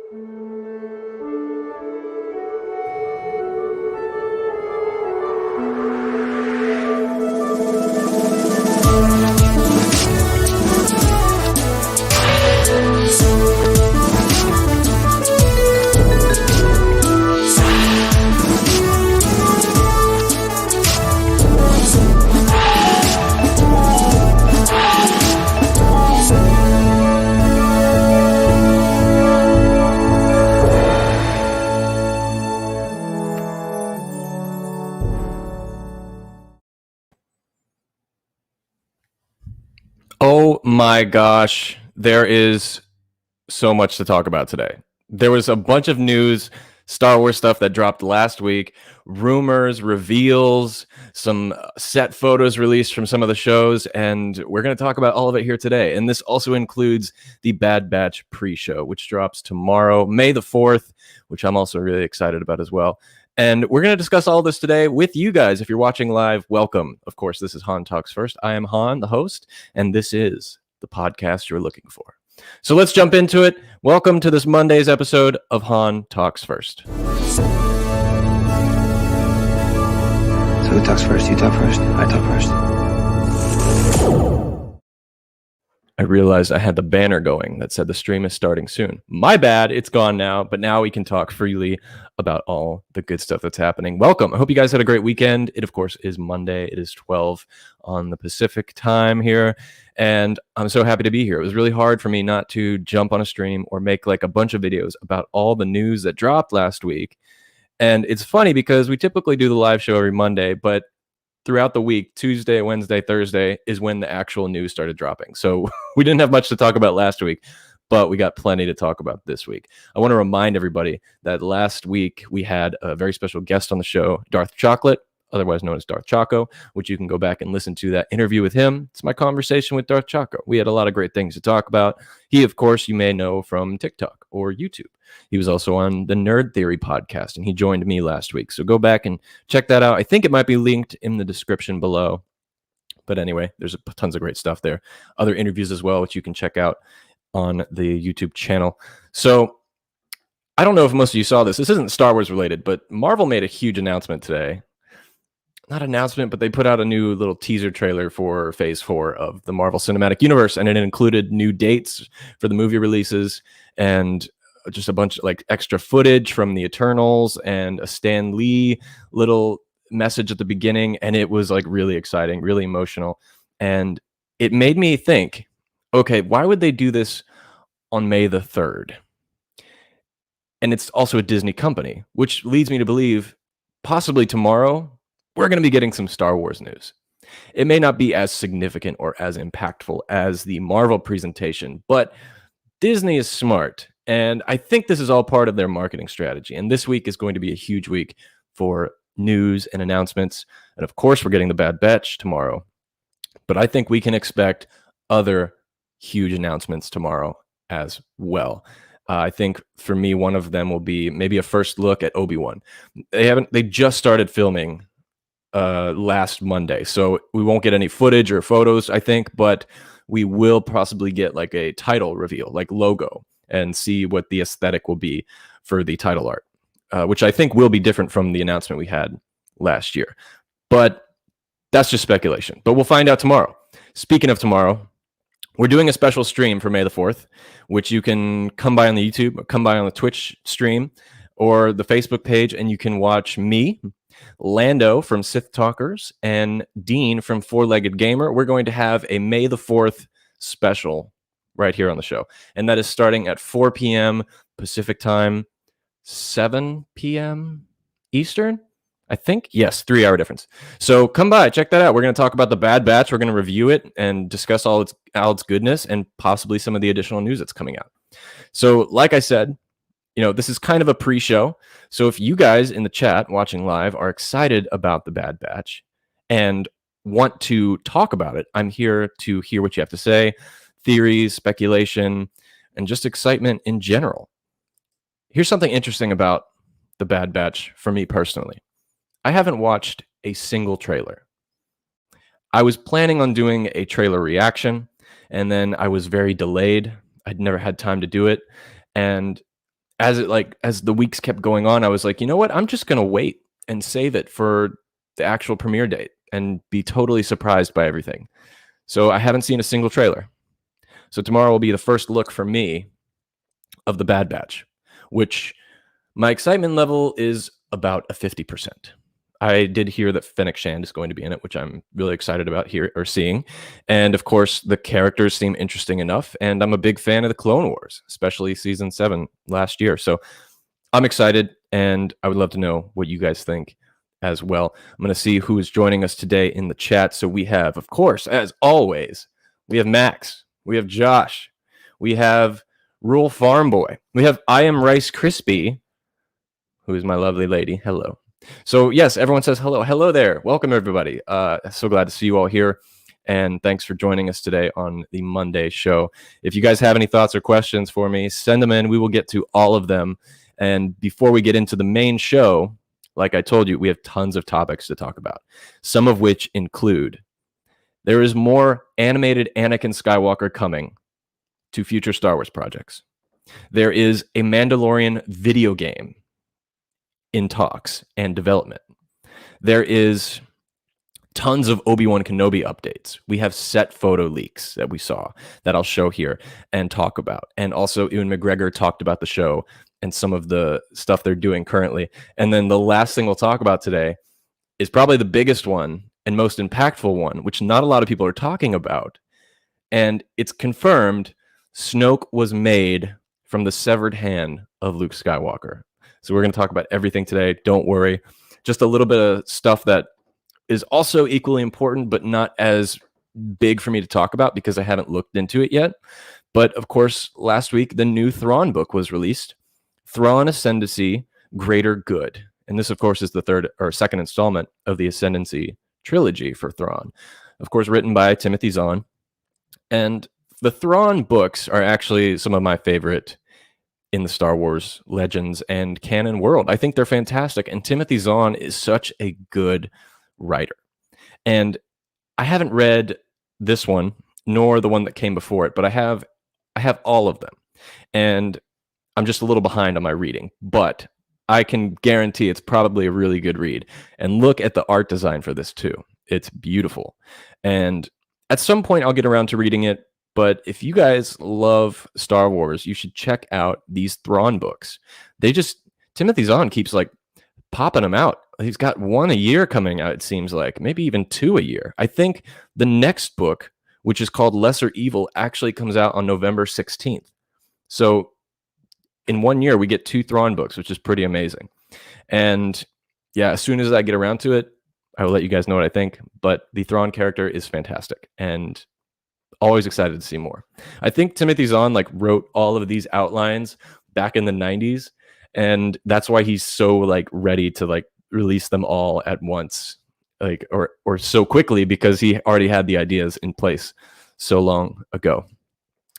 Oh my gosh, there is so much to talk about today. There was a bunch of news, Star Wars stuff that dropped last week, rumors, reveals, some set photos released from some of the shows, and we're going to talk about all of it here today. And this also includes the Bad Batch pre-show, which drops tomorrow, May the 4th, which I'm also really excited about as well. And we're going to discuss all this today with you guys. If you're watching live, welcome. Of course, this is Han Talks First. I am Han, the host, and this is the podcast you're looking for. So let's jump into it. Welcome to this Monday's episode of Han Talks First. So who talks first? You talk first? I talk first. I realized I had the banner going that said the stream is starting soon. My bad, it's gone now, but now we can talk freely about all the good stuff that's happening. Welcome. I hope you guys had a great weekend. It, of course, is Monday. It is 12 on the Pacific time here, and I'm so happy to be here. It was really hard for me not to jump on a stream or make like a bunch of videos about all the news that dropped last week. And it's funny because we typically do the live show every Monday, but throughout the week, Tuesday, Wednesday, Thursday is when the actual news started dropping. So we didn't have much to talk about last week, but we got plenty to talk about this week. I want to remind everybody that last week we had a very special guest on the show, Darth Chocolate, otherwise known as Darth Choco, which you can go back and listen to that interview with him. It's my conversation with Darth Choco. We had a lot of great things to talk about. He, of course, you may know from TikTok or YouTube. He was also on the Nerd Theory podcast, and he joined me last week. So go back and check that out. I think it might be linked in the description below. But anyway, there's tons of great stuff there. Other interviews as well, which you can check out on the YouTube channel. So I don't know if most of you saw this. This isn't Star Wars related, but Marvel made a huge announcement today. Not announcement, but they put out a new little teaser trailer for Phase 4 of the Marvel Cinematic Universe, and it included new dates for the movie releases and just a bunch of like extra footage from the Eternals and a Stan Lee little message at the beginning, and it was like really exciting, really emotional, and it made me think, okay, why would they do this on May the 3rd? And it's also a Disney company, which leads me to believe possibly tomorrow we're going to be getting some Star Wars news. It may not be as significant or as impactful as the Marvel presentation, but Disney is smart, and I think this is all part of their marketing strategy. And this week is going to be a huge week for news and announcements. And of course, we're getting the Bad Batch tomorrow, but I think we can expect other huge announcements tomorrow as well. I think for me, one of them will be maybe a first look at Obi-Wan. They just started filming last Monday, so we won't get any footage or photos, I think, but we will possibly get like a title reveal, like logo, and see what the aesthetic will be for the title art, which I think will be different from the announcement we had last year. But that's just speculation, but we'll find out tomorrow. Speaking of tomorrow, we're doing a special stream for May the 4th, which you can come by on the YouTube, or come by on the Twitch stream, or the Facebook page, and you can watch me, Lando from Sith Talkers, and Dean from Four-Legged Gamer. We're going to have a May the 4th special right here on the show, and that is starting at 4 p.m. Pacific time, 7 p.m. Eastern, I think. Yes, 3-hour difference. So come by, check that out. We're going to talk about the Bad Batch. We're going to review it and discuss all its goodness and possibly some of the additional news that's coming out. So like I said, this is kind of a pre-show. So if you guys in the chat watching live are excited about the Bad Batch and want to talk about it, I'm here to hear what you have to say, theories, speculation, and just excitement in general. Here's something interesting about the Bad Batch for me personally. I haven't watched a single trailer. I was planning on doing a trailer reaction, and then I was very delayed. I'd never had time to do it. And as the weeks kept going on, I was like, you know what? I'm just gonna wait and save it for the actual premiere date and be totally surprised by everything. So I haven't seen a single trailer. So tomorrow will be the first look for me of The Bad Batch, which my excitement level is about a 50%. I did hear that Fennec Shand is going to be in it, which I'm really excited about seeing. And of course, the characters seem interesting enough. And I'm a big fan of the Clone Wars, especially season 7 last year. So I'm excited, and I would love to know what you guys think as well. I'm going to see who is joining us today in the chat. So we have, of course, as always, we have Max, we have Josh, we have Rural Farm Boy, we have I Am Rice Krispie, who is my lovely lady. Hello. So yes, everyone says hello. Hello there. Welcome, everybody. So glad to see you all here. And thanks for joining us today on the Monday show. If you guys have any thoughts or questions for me, send them in. We will get to all of them. And before we get into the main show, like I told you, we have tons of topics to talk about, some of which include there is more animated Anakin Skywalker coming to future Star Wars projects. There is a Mandalorian video game in talks and development. There is tons of Obi-Wan Kenobi updates. We have set photo leaks that we saw that I'll show here and talk about. And also Ewan McGregor talked about the show and some of the stuff they're doing currently. And then the last thing we'll talk about today is probably the biggest one and most impactful one, which not a lot of people are talking about. And it's confirmed Snoke was made from the severed hand of Luke Skywalker. So we're going to talk about everything today. Don't worry. Just a little bit of stuff that is also equally important, but not as big for me to talk about because I haven't looked into it yet. But of course, last week, the new Thrawn book was released. Thrawn Ascendancy, Greater Good. And this, of course, is the third or second installment of the Ascendancy trilogy for Thrawn. Of course, written by Timothy Zahn. And the Thrawn books are actually some of my favorite in the Star Wars Legends and canon world. I think they're fantastic. And Timothy Zahn is such a good writer. And I haven't read this one, nor the one that came before it, but I have all of them. And I'm just a little behind on my reading, but I can guarantee it's probably a really good read. And look at the art design for this too. It's beautiful. And at some point I'll get around to reading it. But if you guys love Star Wars, you should check out these Thrawn books. Timothy Zahn keeps like popping them out. He's got one a year coming out, it seems like, maybe even two a year. I think the next book, which is called Lesser Evil, actually comes out on November 16th. So in 1 year, we get 2 Thrawn books, which is pretty amazing. And yeah, as soon as I get around to it, I will let you guys know what I think. But the Thrawn character is fantastic. And always excited to see more. I think Timothy Zahn wrote all of these outlines back in the 90s, and that's why he's so ready to release them all at once, or so quickly, because he already had the ideas in place so long ago.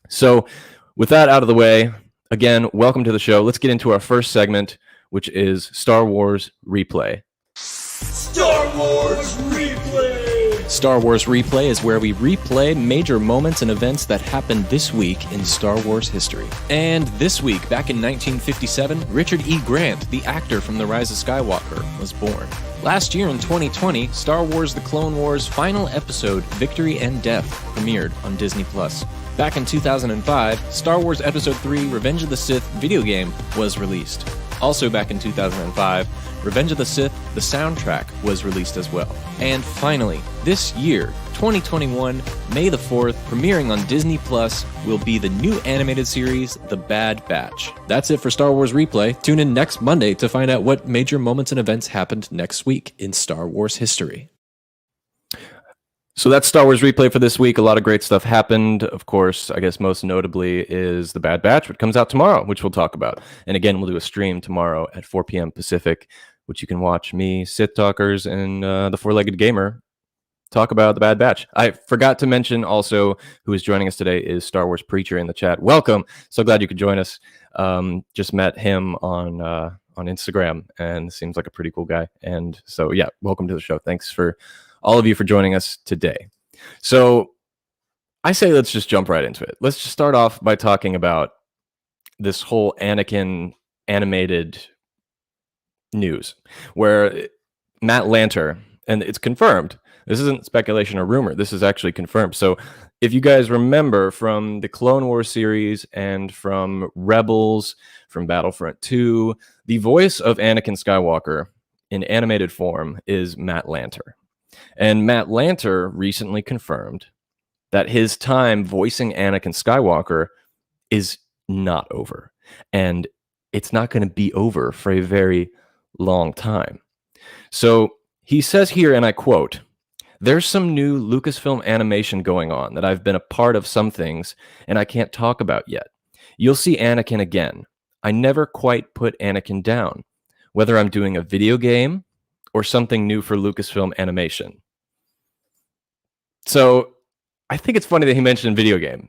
So with that out of the way, again, welcome to the show. Let's get into our first segment, which is Star Wars Replay. Star Wars Replay! Star Wars Replay is where we replay major moments and events that happened this week in Star Wars history. And this week, back in 1957, Richard E. Grant, the actor from The Rise of Skywalker, was born. Last year in 2020, Star Wars The Clone Wars' final episode, Victory and Death, premiered on Disney+. Back in 2005, Star Wars Episode 3 Revenge of the Sith video game was released. Also back in 2005, Revenge of the Sith, the soundtrack, was released as well. And finally, this year, 2021, May the 4th, premiering on Disney+, will be the new animated series, The Bad Batch. That's it for Star Wars Replay. Tune in next Monday to find out what major moments and events happened next week in Star Wars history. So that's Star Wars Replay for this week. A lot of great stuff happened. Of course, I guess most notably is The Bad Batch, which comes out tomorrow, which we'll talk about. And again, we'll do a stream tomorrow at 4 p.m. Pacific, which you can watch me, Sith Talkers, and the Four-Legged Gamer talk about The Bad Batch. I forgot to mention also who is joining us today is Star Wars Preacher in the chat. Welcome. So glad you could join us. Just met him on Instagram, and seems like a pretty cool guy. And so, yeah, welcome to the show. Thanks for all of you for joining us today. So I say let's just jump right into it. Let's just start off by talking about this whole Anakin animated news where Matt Lanter, and it's confirmed, this isn't speculation or rumor, this is actually confirmed. So if you guys remember from the Clone Wars series and from Rebels, from Battlefront 2, the voice of Anakin Skywalker in animated form is Matt Lanter. And Matt Lanter recently confirmed that his time voicing Anakin Skywalker is not over. And it's not going to be over for a very long time. So he says here, and I quote, "There's some new Lucasfilm animation going on that I've been a part of some things and I can't talk about yet. You'll see Anakin again. I never quite put Anakin down, whether I'm doing a video game or something new for Lucasfilm animation." So I think it's funny that he mentioned video game.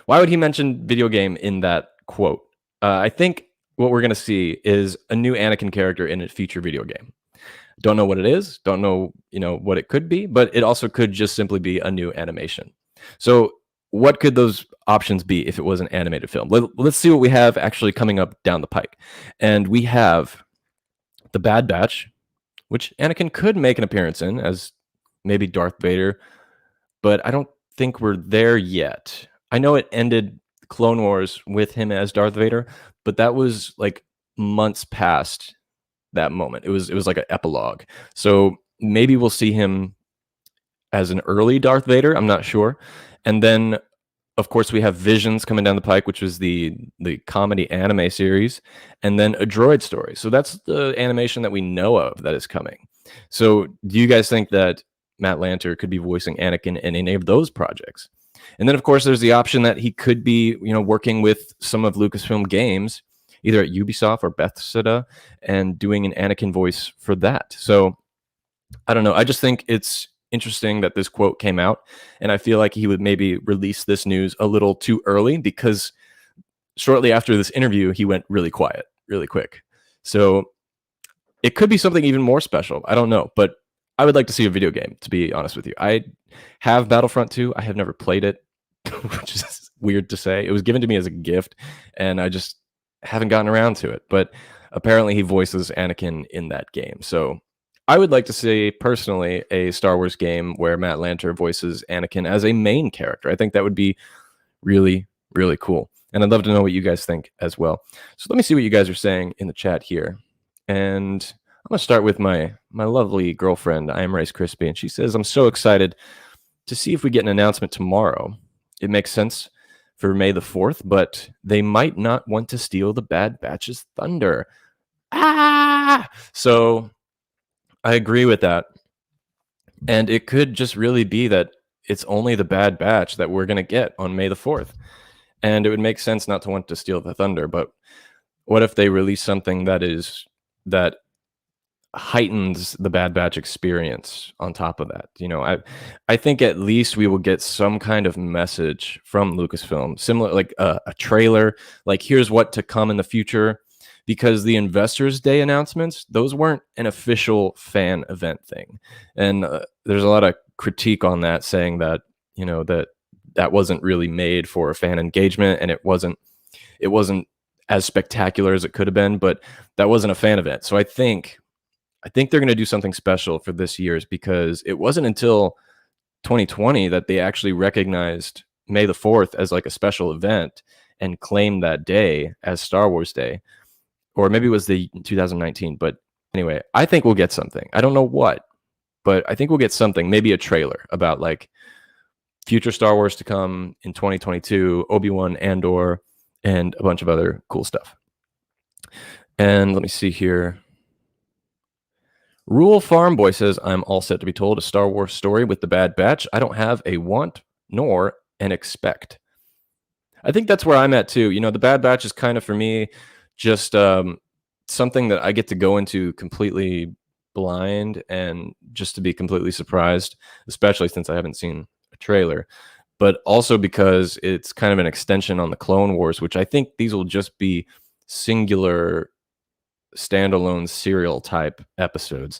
Why would he mention video game in that quote? I think what we're going to see is a new Anakin character in a future video game. Don't know what it is. Don't know, what it could be, but it also could just simply be a new animation. So what could those options be if it was an animated film? Let's see what we have actually coming up down the pike. And we have The Bad Batch, which Anakin could make an appearance in as maybe Darth Vader, but I don't think we're there yet. I know it ended Clone Wars with him as Darth Vader, but that was like months past that moment. It was like an epilogue. So maybe we'll see him as an early Darth Vader. I'm not sure. And then, of course, we have Visions coming down the pike, which was the comedy anime series, and then a droid story. So that's the animation that we know of that is coming. So do you guys think that Matt Lanter could be voicing Anakin in any of those projects? And then, of course, there's the option that he could be, working with some of Lucasfilm games, either at Ubisoft or Bethesda, and doing an Anakin voice for that. So I don't know. I just think it's interesting that this quote came out, and I feel like he would maybe release this news a little too early because shortly after this interview, he went really quiet, really quick. So it could be something even more special. I don't know, but I would like to see a video game, to be honest with you. I have Battlefront 2. I have never played it, which is weird to say. It was given to me as a gift, and I just haven't gotten around to it. But apparently he voices Anakin in that game. So I would like to see, personally, a Star Wars game where Matt Lanter voices Anakin as a main character. I think that would be really, really cool. And I'd love to know what you guys think as well. So let me see what you guys are saying in the chat here. And I'm going to start with my lovely girlfriend, I Am Rice Crispy, and she says, "I'm so excited to see if we get an announcement tomorrow. It makes sense for May the 4th, but they might not want to steal the Bad Batch's thunder." So I agree with that. And it could just really be that it's only the Bad Batch that we're going to get on May the 4th. And it would make sense not to want to steal the thunder, but what if they release something that heightens the Bad Batch experience on top of that? I think at least we will get some kind of message from Lucasfilm, similar like a trailer, like here's what to come in the future, because the Investors Day announcements, those weren't an official fan event thing. And there's a lot of critique on that, saying that, that wasn't really made for fan engagement, and it wasn't as spectacular as it could have been, but that wasn't a fan event. So I think they're going to do something special for this year's, because it wasn't until 2020 that they actually recognized May the 4th as like a special event and claimed that day as Star Wars Day. Or maybe it was the 2019. But anyway, I think we'll get something. I don't know what, but I think we'll get something, maybe a trailer about like future Star Wars to come in 2022, Obi-Wan, Andor, and a bunch of other cool stuff. And let me see here. Rural Farm Boy says, "I'm all set to be told a Star Wars story with the Bad Batch. I don't have a want nor an expect." I think that's where I'm at too. The Bad Batch is kind of, for me, just something that I get to go into completely blind and just to be completely surprised, especially since I haven't seen a trailer. But also because it's kind of an extension on the Clone Wars, which I think these will just be singular standalone serial type episodes.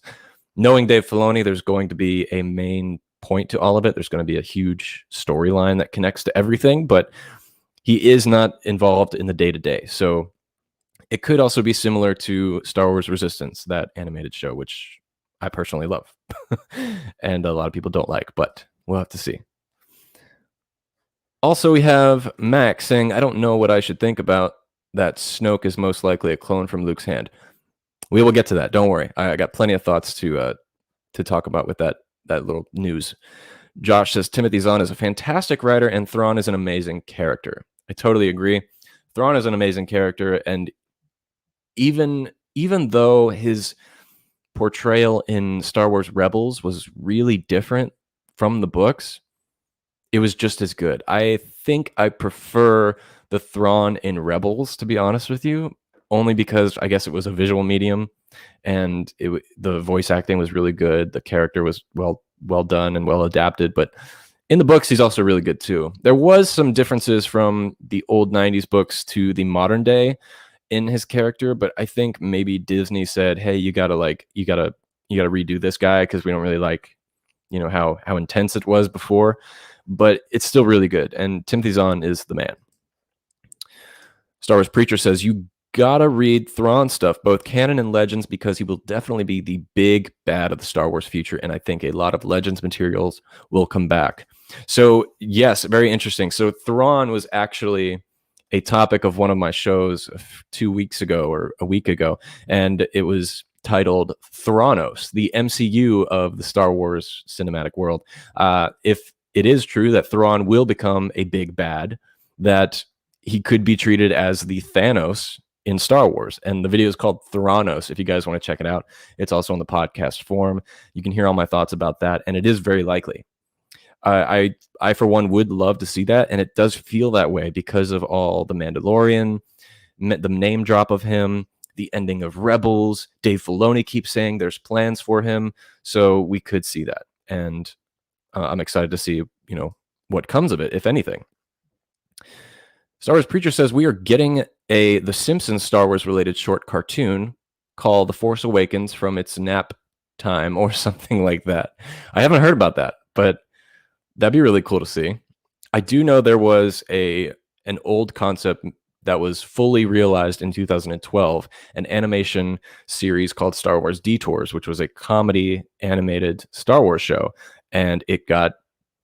Knowing Dave Filoni, there's going to be a main point to all of it. There's going to be a huge storyline that connects to everything, but he is not involved in the day-to-day. So It could also be similar to Star Wars Resistance, that animated show, which I personally love. And a lot of people don't like, but we'll have to see. Also, we have Max saying, I don't know what I should think about that Snoke is most likely a clone from Luke's hand. We will get to that. Don't worry. I got plenty of thoughts to talk about with that little news. Josh says, Timothy Zahn is a fantastic writer and Thrawn is an amazing character. I totally agree. Thrawn is an amazing character, and even though his portrayal in Star Wars Rebels was really different from the books, it was just as good. I think I prefer the Thrawn in Rebels, to be honest with you, only because I guess it was a visual medium, and the voice acting was really good. The character was well done and well adapted, but in the books, he's also really good too. There was some differences from the old 90s books to the modern day in his character, but I think maybe Disney said, hey, you gotta redo this guy because we don't really like, how intense it was before. But it's still really good, and Timothy Zahn is the man. Star Wars Preacher says, you gotta read Thrawn stuff, both canon and Legends, because he will definitely be the big bad of the Star Wars future, and I think a lot of Legends materials will come back. So, yes, very interesting. So Thrawn was actually a topic of one of my shows 2 weeks ago or a week ago, and it was titled Thranos, the MCU of the Star Wars cinematic world. If it is true that Thrawn will become a big bad, that he could be treated as the Thanos in Star Wars. And the video is called Thranos, if you guys want to check it out. It's also on the podcast form. You can hear all my thoughts about that, and it is very likely. I for one, would love to see that, and it does feel that way because of all the Mandalorian, the name drop of him, the ending of Rebels. Dave Filoni keeps saying there's plans for him, so we could see that. And I'm excited to see, what comes of it, if anything. Star Wars Preacher says we are getting The Simpsons Star Wars related short cartoon called The Force Awakens from its nap time or something like that. I haven't heard about that, but that'd be really cool to see. I do know there was an old concept that was fully realized in 2012, an animation series called Star Wars Detours, which was a comedy animated Star Wars show. And it got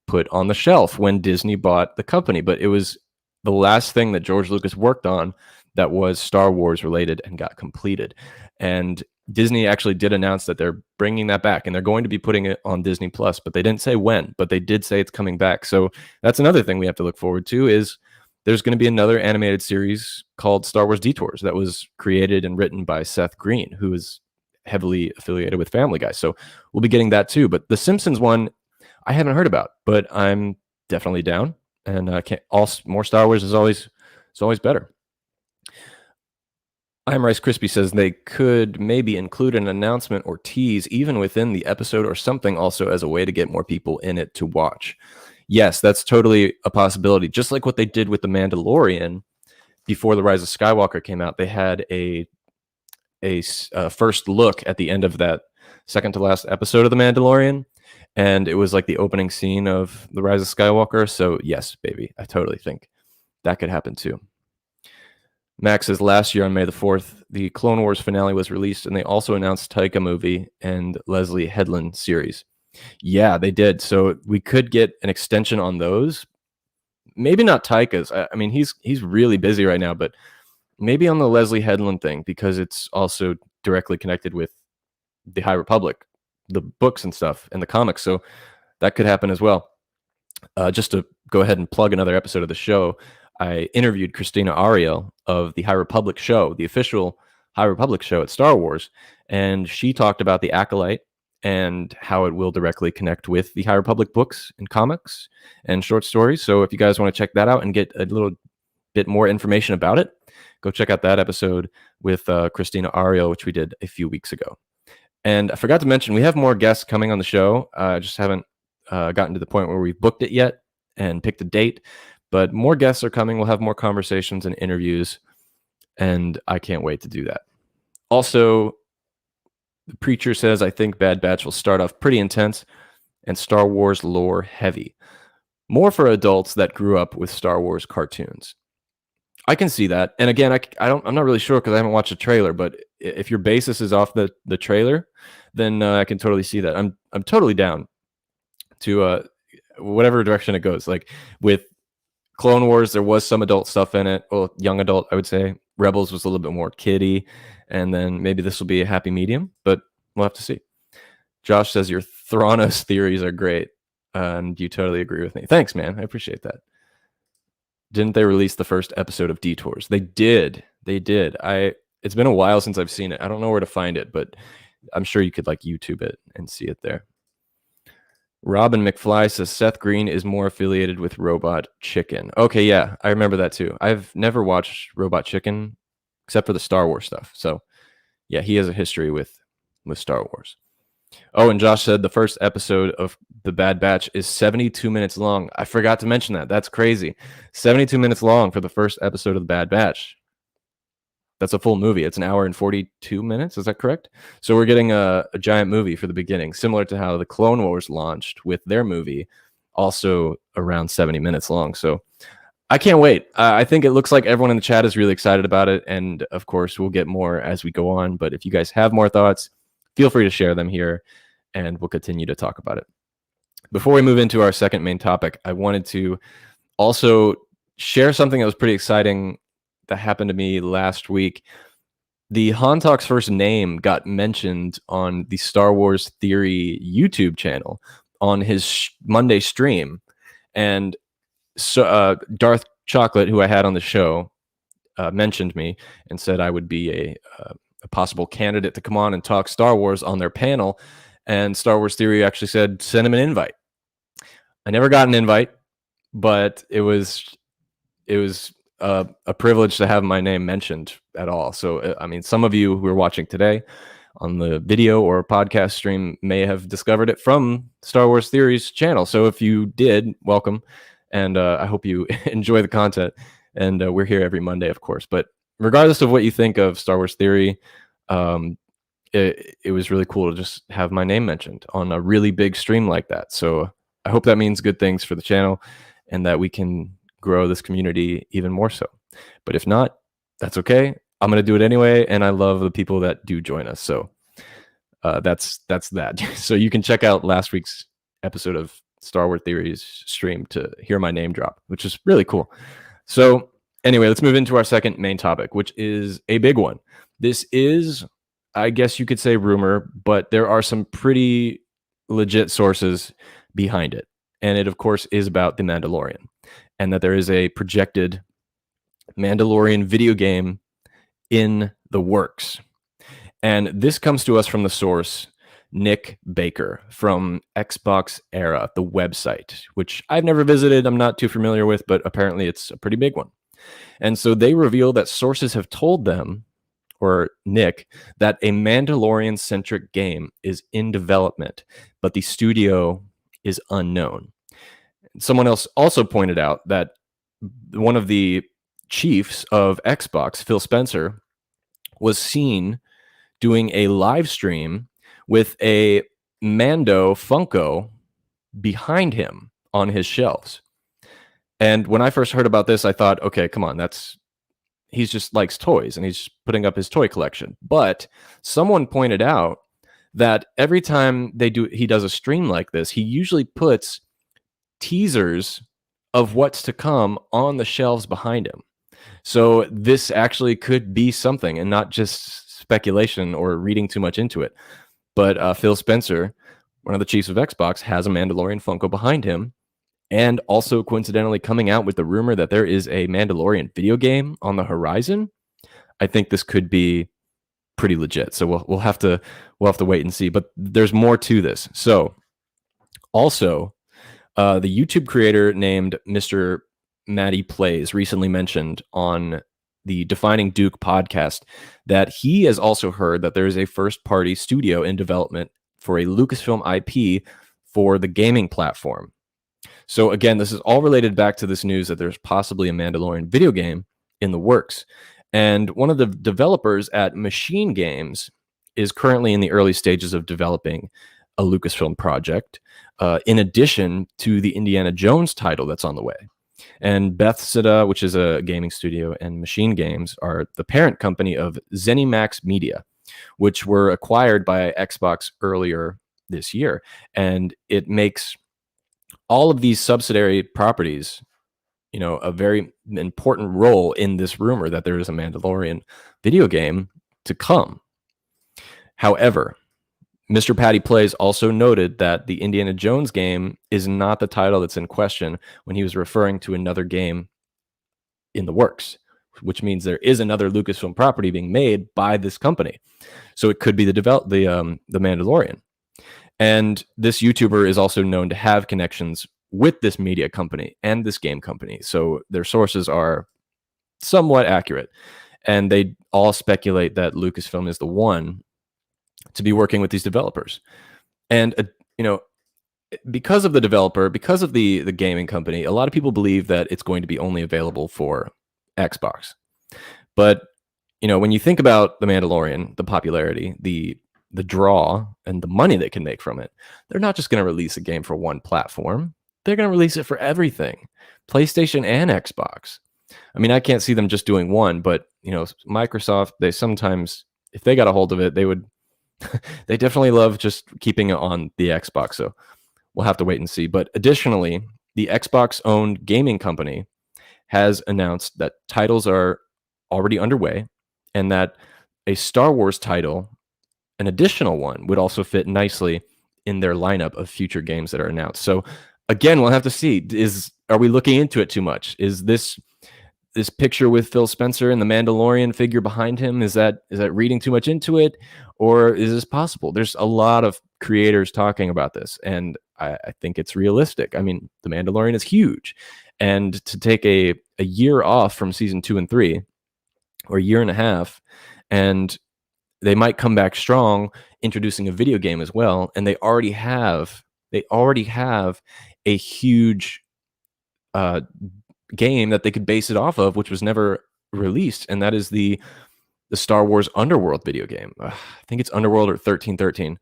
put on the shelf when Disney bought the company. But it was the last thing that George Lucas worked on that was Star Wars related and got completed. And Disney actually did announce that they're bringing that back, and they're going to be putting it on Disney Plus, but they didn't say when, but they did say it's coming back. So that's another thing we have to look forward to, is there's going to be another animated series called Star Wars Detours that was created and written by Seth Green, who is heavily affiliated with Family Guy. So we'll be getting that too. But the Simpsons one, I haven't heard about, but I'm definitely down. And more Star Wars is always better. I'm Rice Krispie says they could maybe include an announcement or tease even within the episode or something, also as a way to get more people in it to watch. Yes, that's totally a possibility. Just like what they did with The Mandalorian before The Rise of Skywalker came out, they had a first look at the end of that second to last episode of The Mandalorian, and it was like the opening scene of The Rise of Skywalker. So yes, baby, I totally think that could happen too. Max says last year on May the 4th, the Clone Wars finale was released, and they also announced Taika movie and Leslie Headland series. Yeah, they did. So we could get an extension on those. Maybe not Taika's. I mean, he's really busy right now, but maybe on the Leslie Headland thing, because it's also directly connected with the High Republic, the books and stuff, and the comics. So that could happen as well. Just to go ahead and plug another episode of the show, I interviewed Christina Ariel of the High Republic show, the official High Republic show at Star Wars, and she talked about the Acolyte and how it will directly connect with the High Republic books and comics and short stories. So if you guys want to check that out and get a little bit more information about it, go check out that episode with Christina Ariel, which we did a few weeks ago. And I forgot to mention, we have more guests coming on the show. I just haven't gotten to the point where we've booked it yet and picked a date. But more guests are coming. We'll have more conversations and interviews, and I can't wait to do that. Also, the Preacher says, I think Bad Batch will start off pretty intense and Star Wars lore heavy. More for adults that grew up with Star Wars cartoons. I can see that. And again, I'm not really sure because I haven't watched the trailer. But if your basis is off the trailer, then I can totally see that. I'm totally down to whatever direction it goes. Like with Clone Wars, there was some adult stuff in it. Well, young adult, I would say. Rebels was a little bit more kiddie, and then maybe this will be a happy medium. But we'll have to see. Josh says your Thranos theories are great, and you totally agree with me. Thanks, man. I appreciate that. Didn't they release the first episode of Detours? They did. They did. It's been a while since I've seen it. I don't know where to find it, but I'm sure you could like YouTube it and see it there. Robin McFly says Seth Green is more affiliated with Robot Chicken. Okay, yeah, I remember that too. I've never watched Robot Chicken except for the Star Wars stuff. So, yeah, he has a history with Star Wars. Oh, and Josh said the first episode of The Bad Batch is 72 minutes long. I forgot to mention that. That's crazy. 72 minutes long for the first episode of The Bad Batch. That's a full movie. It's an hour and 42 minutes. Is that correct? So we're getting a giant movie for the beginning, similar to how the Clone Wars launched with their movie, also around 70 minutes long. So I can't wait. I think it looks like everyone in the chat is really excited about it. And of course, we'll get more as we go on. But if you guys have more thoughts, feel free to share them here, and we'll continue to talk about it. Before we move into our second main topic, I wanted to also share something that was pretty exciting that happened to me last week. The Hantalk's first name got mentioned on the Star Wars Theory YouTube channel on his Monday stream. And so Darth Chocolate, who I had on the show, mentioned me and said I would be a possible candidate to come on and talk Star Wars on their panel. And Star Wars Theory actually said, send him an invite. I never got an invite, but it was a privilege to have my name mentioned at all. So, I mean, some of you who are watching today on the video or podcast stream may have discovered it from Star Wars Theory's channel. So if you did, welcome. And I hope you enjoy the content. And we're here every Monday, of course. But regardless of what you think of Star Wars Theory, it was really cool to just have my name mentioned on a really big stream like that. So I hope that means good things for the channel and that we can grow this community even more so. But if not, that's okay. I'm going to do it anyway. And I love the people that do join us. So that's that. So you can check out last week's episode of Star Wars Theories stream to hear my name drop, which is really cool. So anyway, let's move into our second main topic, which is a big one. This is, I guess you could say, rumor, but there are some pretty legit sources behind it. And it, of course, is about The Mandalorian, and that there is a projected Mandalorian video game in the works. And this comes to us from the source Nick Baker from Xbox Era, the website, which I've never visited. I'm not too familiar with, but apparently it's a pretty big one. And so they reveal that sources have told them, or Nick, that a Mandalorian-centric game is in development, but the studio is unknown. Someone else also pointed out that one of the chiefs of Xbox, Phil Spencer, was seen doing a live stream with a Mando Funko behind him on his shelves. And when I first heard about this, I thought, okay, come on, he's just likes toys and he's putting up his toy collection. But someone pointed out that every time he does a stream like this, he usually puts teasers of what's to come on the shelves behind him. So this actually could be something and not just speculation or reading too much into it. But Phil Spencer, one of the chiefs of Xbox, has a Mandalorian Funko behind him, and also coincidentally coming out with the rumor that there is a Mandalorian video game on the horizon. I think this could be pretty legit. So we'll have to wait and see. But there's more to this. So also, the YouTube creator named Mr. Matty Plays recently mentioned on the Defining Duke podcast that he has also heard that there is a first-party studio in development for a Lucasfilm IP for the gaming platform. So again, this is all related back to this news that there's possibly a Mandalorian video game in the works. And one of the developers at Machine Games is currently in the early stages of developing a Lucasfilm project, in addition to the Indiana Jones title that's on the way. And Bethesda, which is a gaming studio, and Machine Games are the parent company of ZeniMax Media, which were acquired by Xbox earlier this year. And it makes all of these subsidiary properties, a very important role in this rumor that there is a Mandalorian video game to come. However, Mr. Patty Plays also noted that the Indiana Jones game is not the title that's in question when he was referring to another game in the works, which means there is another Lucasfilm property being made by this company. So it could be the Mandalorian. And this YouTuber is also known to have connections with this media company and this game company. So their sources are somewhat accurate. And they all speculate that Lucasfilm is the one to be working with these developers. And, because of the developer, because of the gaming company, a lot of people believe that it's going to be only available for Xbox. But, when you think about The Mandalorian, the popularity, the draw, and the money they can make from it, they're not just going to release a game for one platform. They're going to release it for everything, PlayStation and Xbox. I mean, I can't see them just doing one, but, Microsoft, they sometimes, if they got a hold of it, they definitely love just keeping it on the Xbox. So we'll have to wait and see. But additionally, the Xbox-owned gaming company has announced that titles are already underway and that a Star Wars title, an additional one, would also fit nicely in their lineup of future games that are announced. So again, we'll have to see. Are we looking into it too much? Is this picture with Phil Spencer and the Mandalorian figure behind him, is that reading too much into it, or is this possible? There's a lot of creators talking about this, and I think it's realistic. I mean, the Mandalorian is huge, and to take a year off from season 2 and 3, or a year and a half, and they might come back strong, introducing a video game as well, and they already have a huge game that they could base it off of, which was never released, and that is the Star Wars Underworld video game. I think it's Underworld or 1313.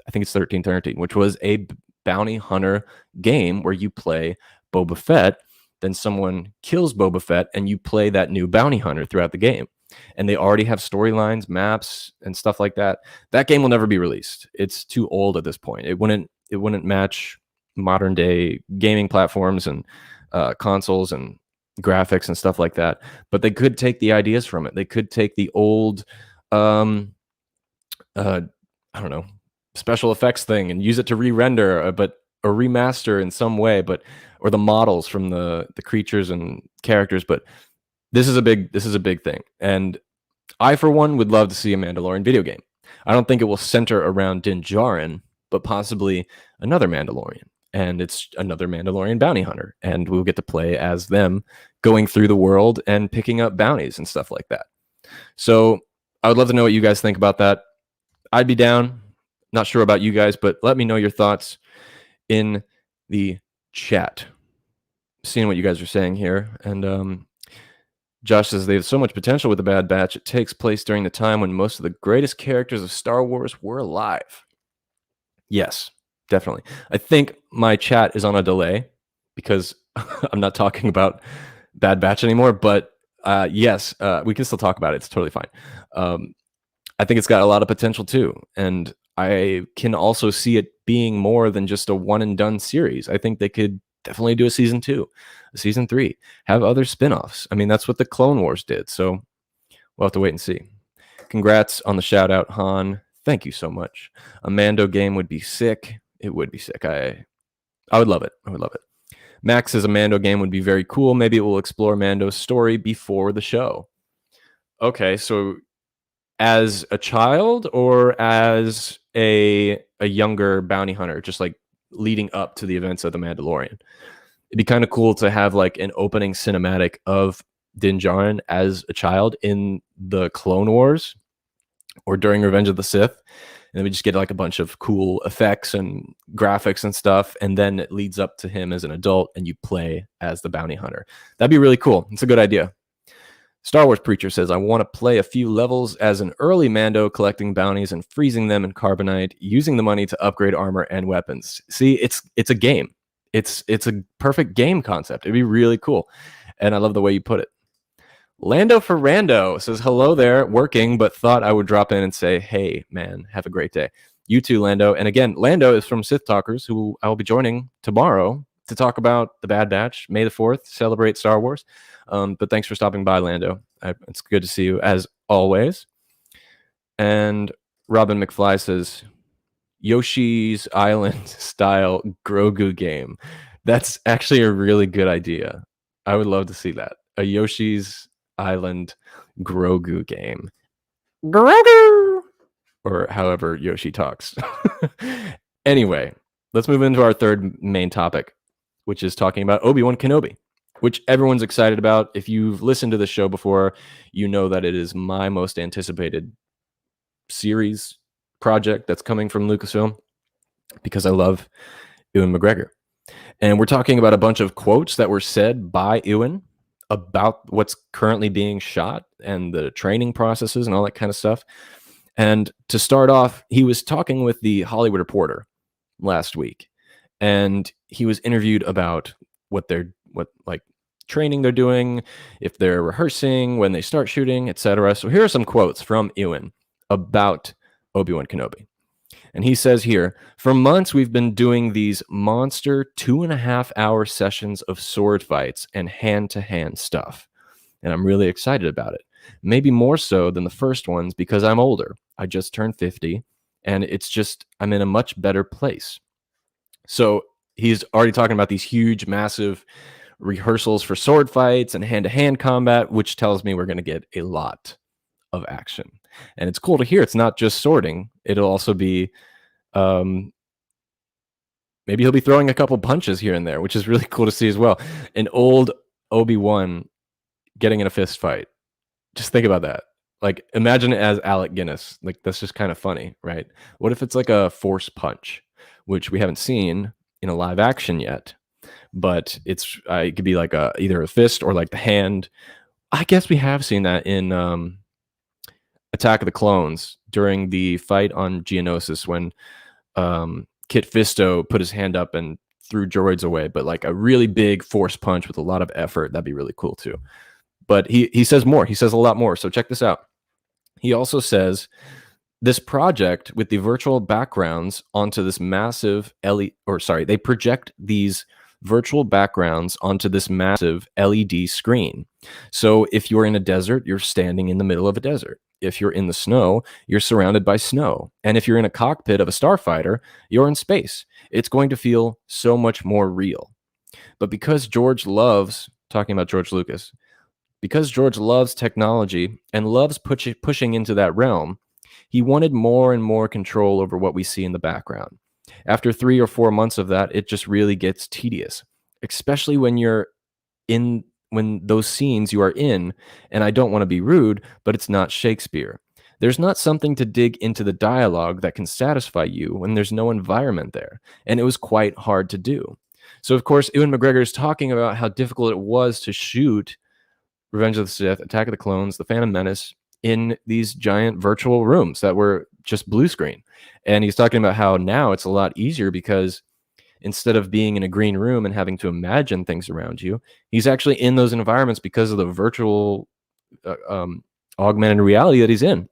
I think it's 1313, which was a bounty hunter game where you play Boba Fett, then someone kills Boba Fett, and you play that new bounty hunter throughout the game. And they already have storylines, maps, and stuff like that. That game will never be released. It's too old at this point. It wouldn't match modern day gaming platforms and consoles and graphics and stuff like that. But they could take the ideas from it. They could take the old, I don't know, special effects thing and use it to re-render, or remaster in some way, or the models from the creatures and characters. But this is a big thing. And I, for one, would love to see a Mandalorian video game. I don't think it will center around Din Djarin, but possibly another Mandalorian. And it's another Mandalorian bounty hunter. And we'll get to play as them going through the world and picking up bounties and stuff like that. So I would love to know what you guys think about that. I'd be down. Not sure about you guys, but let me know your thoughts in the chat. Seeing what you guys are saying here. And Josh says they have so much potential with the Bad Batch. It takes place during the time when most of the greatest characters of Star Wars were alive. Yes, definitely. I think my chat is on a delay because I'm not talking about Bad Batch anymore. But yes, we can still talk about it. It's totally fine. I think it's got a lot of potential too. And I can also see it being more than just a one and done series. I think they could definitely do a season 2, a season 3, have other spin-offs. I mean, that's what the Clone Wars did. So we'll have to wait and see. Congrats on the shout out, Han. Thank you so much. A Mando game would be sick. It would be sick. I would love it. I would love it. Max says a Mando game would be very cool. Maybe it will explore Mando's story before the show. Okay, so as a child or as a younger bounty hunter, just like leading up to the events of The Mandalorian. It'd be kind of cool to have like an opening cinematic of Din Djarin as a child in the Clone Wars or during Revenge of the Sith. And then we just get like a bunch of cool effects and graphics and stuff. And then it leads up to him as an adult and you play as the bounty hunter. That'd be really cool. It's a good idea. Star Wars Preacher says, I want to play a few levels as an early Mando, collecting bounties and freezing them in carbonite, using the money to upgrade armor and weapons. See, it's a game. It's a perfect game concept. It'd be really cool. And I love the way you put it. Lando for Rando says, hello there, working, but thought I would drop in and say, hey, man, have a great day. You too, Lando. And again, Lando is from Sith Talkers, who I will be joining tomorrow to talk about The Bad Batch, May the 4th, celebrate Star Wars. But thanks for stopping by, Lando. It's good to see you, as always. And Robin McFly says, Yoshi's Island style Grogu game. That's actually a really good idea. I would love to see that. A Yoshi's Island Grogu game. Grogu! Or however Yoshi talks. Anyway, let's move into our third main topic, which is talking about Obi-Wan Kenobi, which everyone's excited about. If you've listened to the show before, you know that it is my most anticipated series project that's coming from Lucasfilm because I love Ewan McGregor. And we're talking about a bunch of quotes that were said by Ewan about what's currently being shot and the training processes and all that kind of stuff. And to start off, he was talking with the Hollywood Reporter last week, and he was interviewed about what training they're doing, if they're rehearsing, when they start shooting, etc. So here are some quotes from Ewan about Obi-Wan Kenobi. And he says here, for months, we've been doing these monster 2.5-hour sessions of sword fights and hand-to-hand stuff. And I'm really excited about it. Maybe more so than the first ones because I'm older. I just turned 50, and it's just, I'm in a much better place. So he's already talking about these huge, massive rehearsals for sword fights and hand-to-hand combat, which tells me we're going to get a lot of action. And it's cool to hear it's not just swording. It'll also be, maybe he'll be throwing a couple punches here and there, which is really cool to see as well. An old Obi-Wan getting in a fist fight. Just think about that. Like, imagine it as Alec Guinness. Like, that's just kind of funny, right? What if it's like a force punch, which we haven't seen in a live action yet, but it could be like either a fist or like the hand. I guess we have seen that in Attack of the Clones during the fight on Geonosis when Kit Fisto put his hand up and threw droids away, but like a really big force punch with a lot of effort. That'd be really cool too. But he says more. He says a lot more. So check this out. He also says this project with the virtual backgrounds onto this massive they project these virtual backgrounds onto this massive LED screen. So if you're in a desert, you're standing in the middle of a desert. If you're in the snow, you're surrounded by snow. And if you're in a cockpit of a starfighter, you're in space. It's going to feel so much more real. But because George loves, talking about George Lucas, because George loves technology and loves pushing into that realm, he wanted more and more control over what we see in the background. After 3 or 4 months of that, it just really gets tedious, especially when those scenes you are in, and I don't want to be rude, but it's not Shakespeare. There's not something to dig into the dialogue that can satisfy you when there's no environment there, and it was quite hard to do. So, of course, Ewan McGregor is talking about how difficult it was to shoot Revenge of the Sith, Attack of the Clones, The Phantom Menace in these giant virtual rooms that were just blue screen. And he's talking about how now it's a lot easier because instead of being in a green room and having to imagine things around you, he's actually in those environments because of the virtual augmented reality that he's in.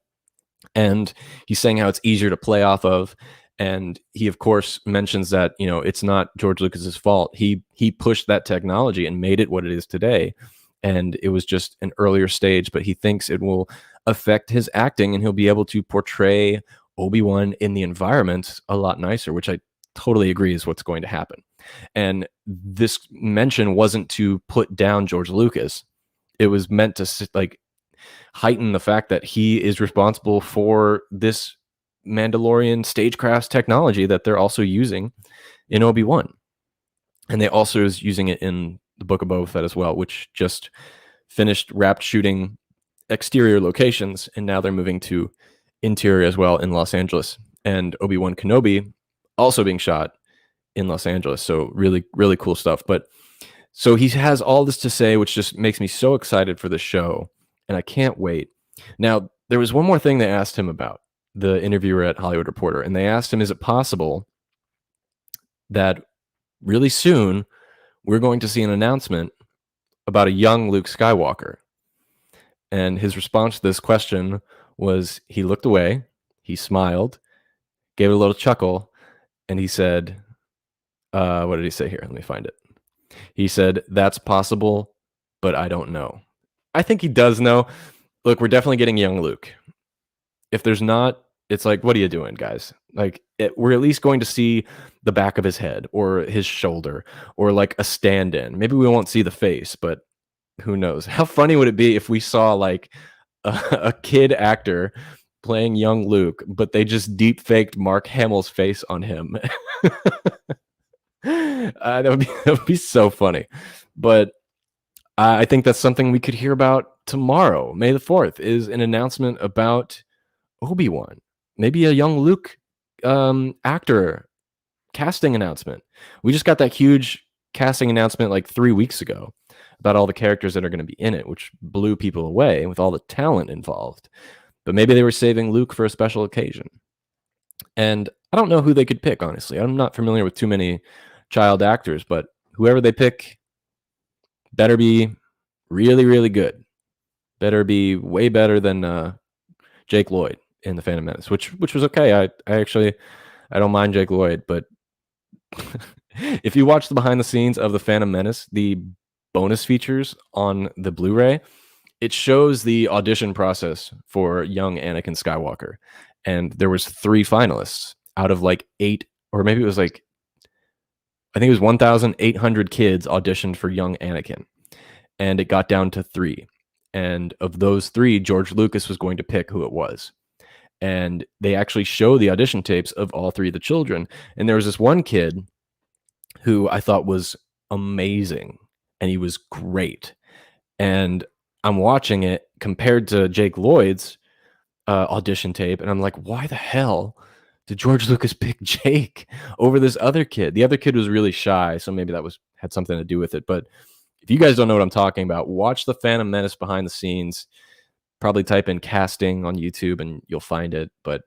And he's saying how it's easier to play off of. And he, of course, mentions that, it's not George Lucas's fault. He pushed that technology and made it what it is today. And it was just an earlier stage, but he thinks it will affect his acting and he'll be able to portray Obi-Wan in the environment a lot nicer, which I totally agree is what's going to happen. And this mention wasn't to put down George Lucas. It was meant to heighten the fact that he is responsible for this Mandalorian stagecraft technology that they're also using in Obi-Wan. And they also is using it in the Book of Boba Fett as well, which just finished wrapped shooting exterior locations, and now they're moving to interior as well in Los Angeles. And Obi-Wan Kenobi also being shot in Los Angeles. So really, really cool stuff. But so he has all this to say, which just makes me so excited for the show, and I can't wait. Now, there was one more thing they asked him about, the interviewer at Hollywood Reporter, and they asked him, is it possible that really soon, we're going to see an announcement about a young Luke Skywalker. And his response to this question was he looked away, he smiled, gave it a little chuckle, and he said, what did he say here? Let me find it. He said, "That's possible, but I don't know." I think he does know. Look, we're definitely getting young Luke. If there's not, it's like, what are you doing, guys? Like, we're at least going to see the back of his head or his shoulder or like a stand-in. Maybe we won't see the face, but who knows? How funny would it be if we saw like a kid actor playing young Luke, but they just deep faked Mark Hamill's face on him? That would be so funny. But I think that's something we could hear about tomorrow. May the 4th is an announcement about Obi-Wan. Maybe a young Luke actor casting announcement. We just got that huge casting announcement like 3 weeks ago about all the characters that are going to be in it, which blew people away with all the talent involved. But maybe they were saving Luke for a special occasion. And I don't know who they could pick, honestly. I'm not familiar with too many child actors, but whoever they pick better be really, really good. Better be way better than Jake Lloyd in The Phantom Menace, which was okay. I don't mind Jake Lloyd, but if you watch the behind the scenes of The Phantom Menace, the bonus features on the Blu-ray, it shows the audition process for young Anakin Skywalker. And there was 3 finalists out of like 8, or maybe it was like, I think it was 1,800 kids auditioned for young Anakin. And it got down to 3. And of those 3, George Lucas was going to pick who it was. And they actually show the audition tapes of all 3 of the children. And there was this one kid who I thought was amazing. And he was great. And I'm watching it compared to Jake Lloyd's audition tape. And I'm like, why the hell did George Lucas pick Jake over this other kid? The other kid was really shy. So maybe that had something to do with it. But if you guys don't know what I'm talking about, watch The Phantom Menace behind the scenes. Probably type in casting on YouTube and you'll find it. But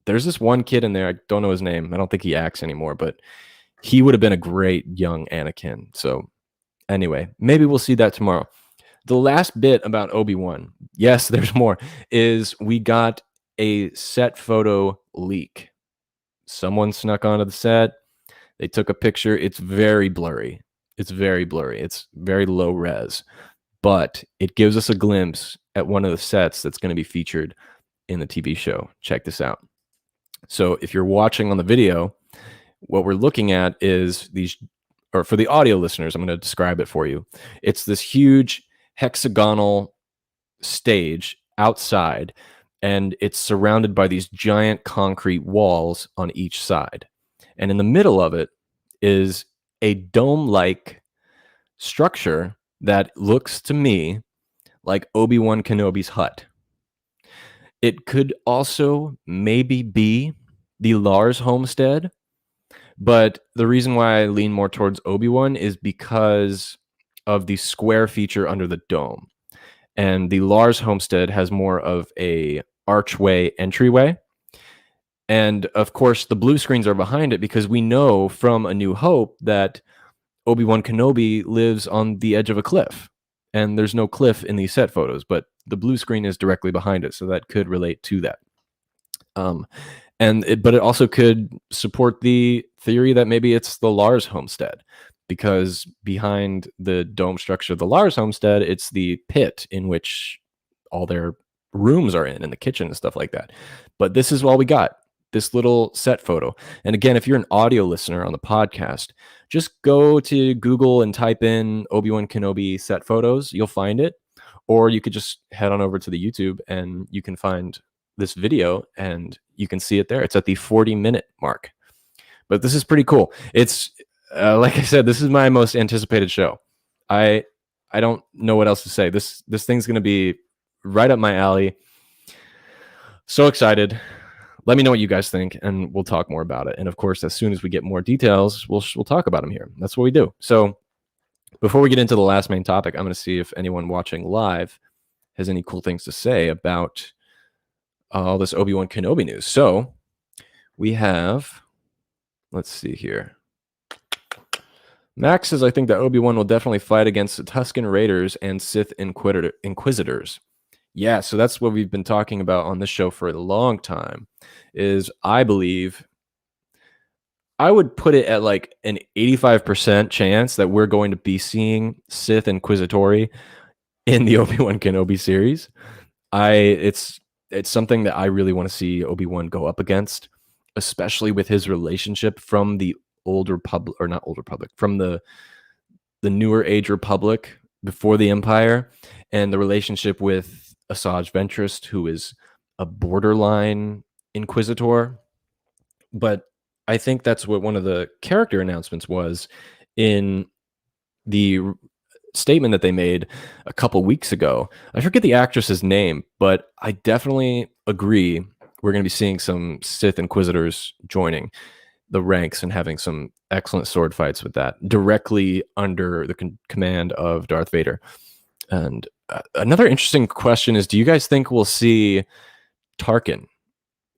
there's this one kid in there. I don't know his name. I don't think he acts anymore, but he would have been a great young Anakin. So anyway, maybe we'll see that tomorrow. The last bit about Obi-Wan, yes, there's more, is we got a set photo leak. Someone snuck onto the set. They took a picture. It's very blurry. It's very low res, but it gives us a glimpse at one of the sets that's going to be featured in the TV show. Check this out. So if you're watching on the video, what we're looking at is these, or for the audio listeners, I'm going to describe it for you. It's this huge hexagonal stage outside, and it's surrounded by these giant concrete walls on each side. And in the middle of it is a dome-like structure that looks to me like Obi-Wan Kenobi's hut. It could also maybe be the Lars Homestead, but the reason why I lean more towards Obi-Wan is because of the square feature under the dome. And the Lars Homestead has more of a archway entryway. And of course, the blue screens are behind it because we know from A New Hope that Obi-Wan Kenobi lives on the edge of a cliff. And there's no cliff in these set photos, but the blue screen is directly behind it. So that could relate to that. But it also could support the theory that maybe it's the Lars Homestead, because behind the dome structure of the Lars Homestead, it's the pit in which all their rooms are in and the kitchen and stuff like that. But this is all we got, this little set photo. And again, if you're an audio listener on the podcast, just go to Google and type in Obi-Wan Kenobi set photos. You'll find it. Or you could just head on over to the YouTube and you can find this video and you can see it there. It's at the 40-minute mark. But this is pretty cool. It's like I said, this is my most anticipated show. I don't know what else to say. This thing's going to be right up my alley. So excited. Let me know what you guys think, and we'll talk more about it. And of course, as soon as we get more details, we'll talk about them here. That's what we do. So before we get into the last main topic, I'm going to see if anyone watching live has any cool things to say about all this Obi-Wan Kenobi news. So we have, let's see here. Max says, I think that Obi-Wan will definitely fight against the Tusken Raiders and Sith Inquisitors. Yeah, so that's what we've been talking about on this show for a long time, is I believe I would put it at like an 85% chance that we're going to be seeing Sith Inquisitori in the Obi-Wan Kenobi series. It's something that I really want to see Obi-Wan go up against, especially with his relationship from the old Republic, or not old Republic, from the newer age Republic before the Empire, and the relationship with Asajj Ventress, who is a borderline Inquisitor. But I think that's what one of the character announcements was in the statement that they made a couple weeks ago. I forget the actress's name, but I definitely agree we're going to be seeing some Sith Inquisitors joining the ranks and having some excellent sword fights with that, directly under the command of Darth Vader. And another interesting question is, do you guys think we'll see Tarkin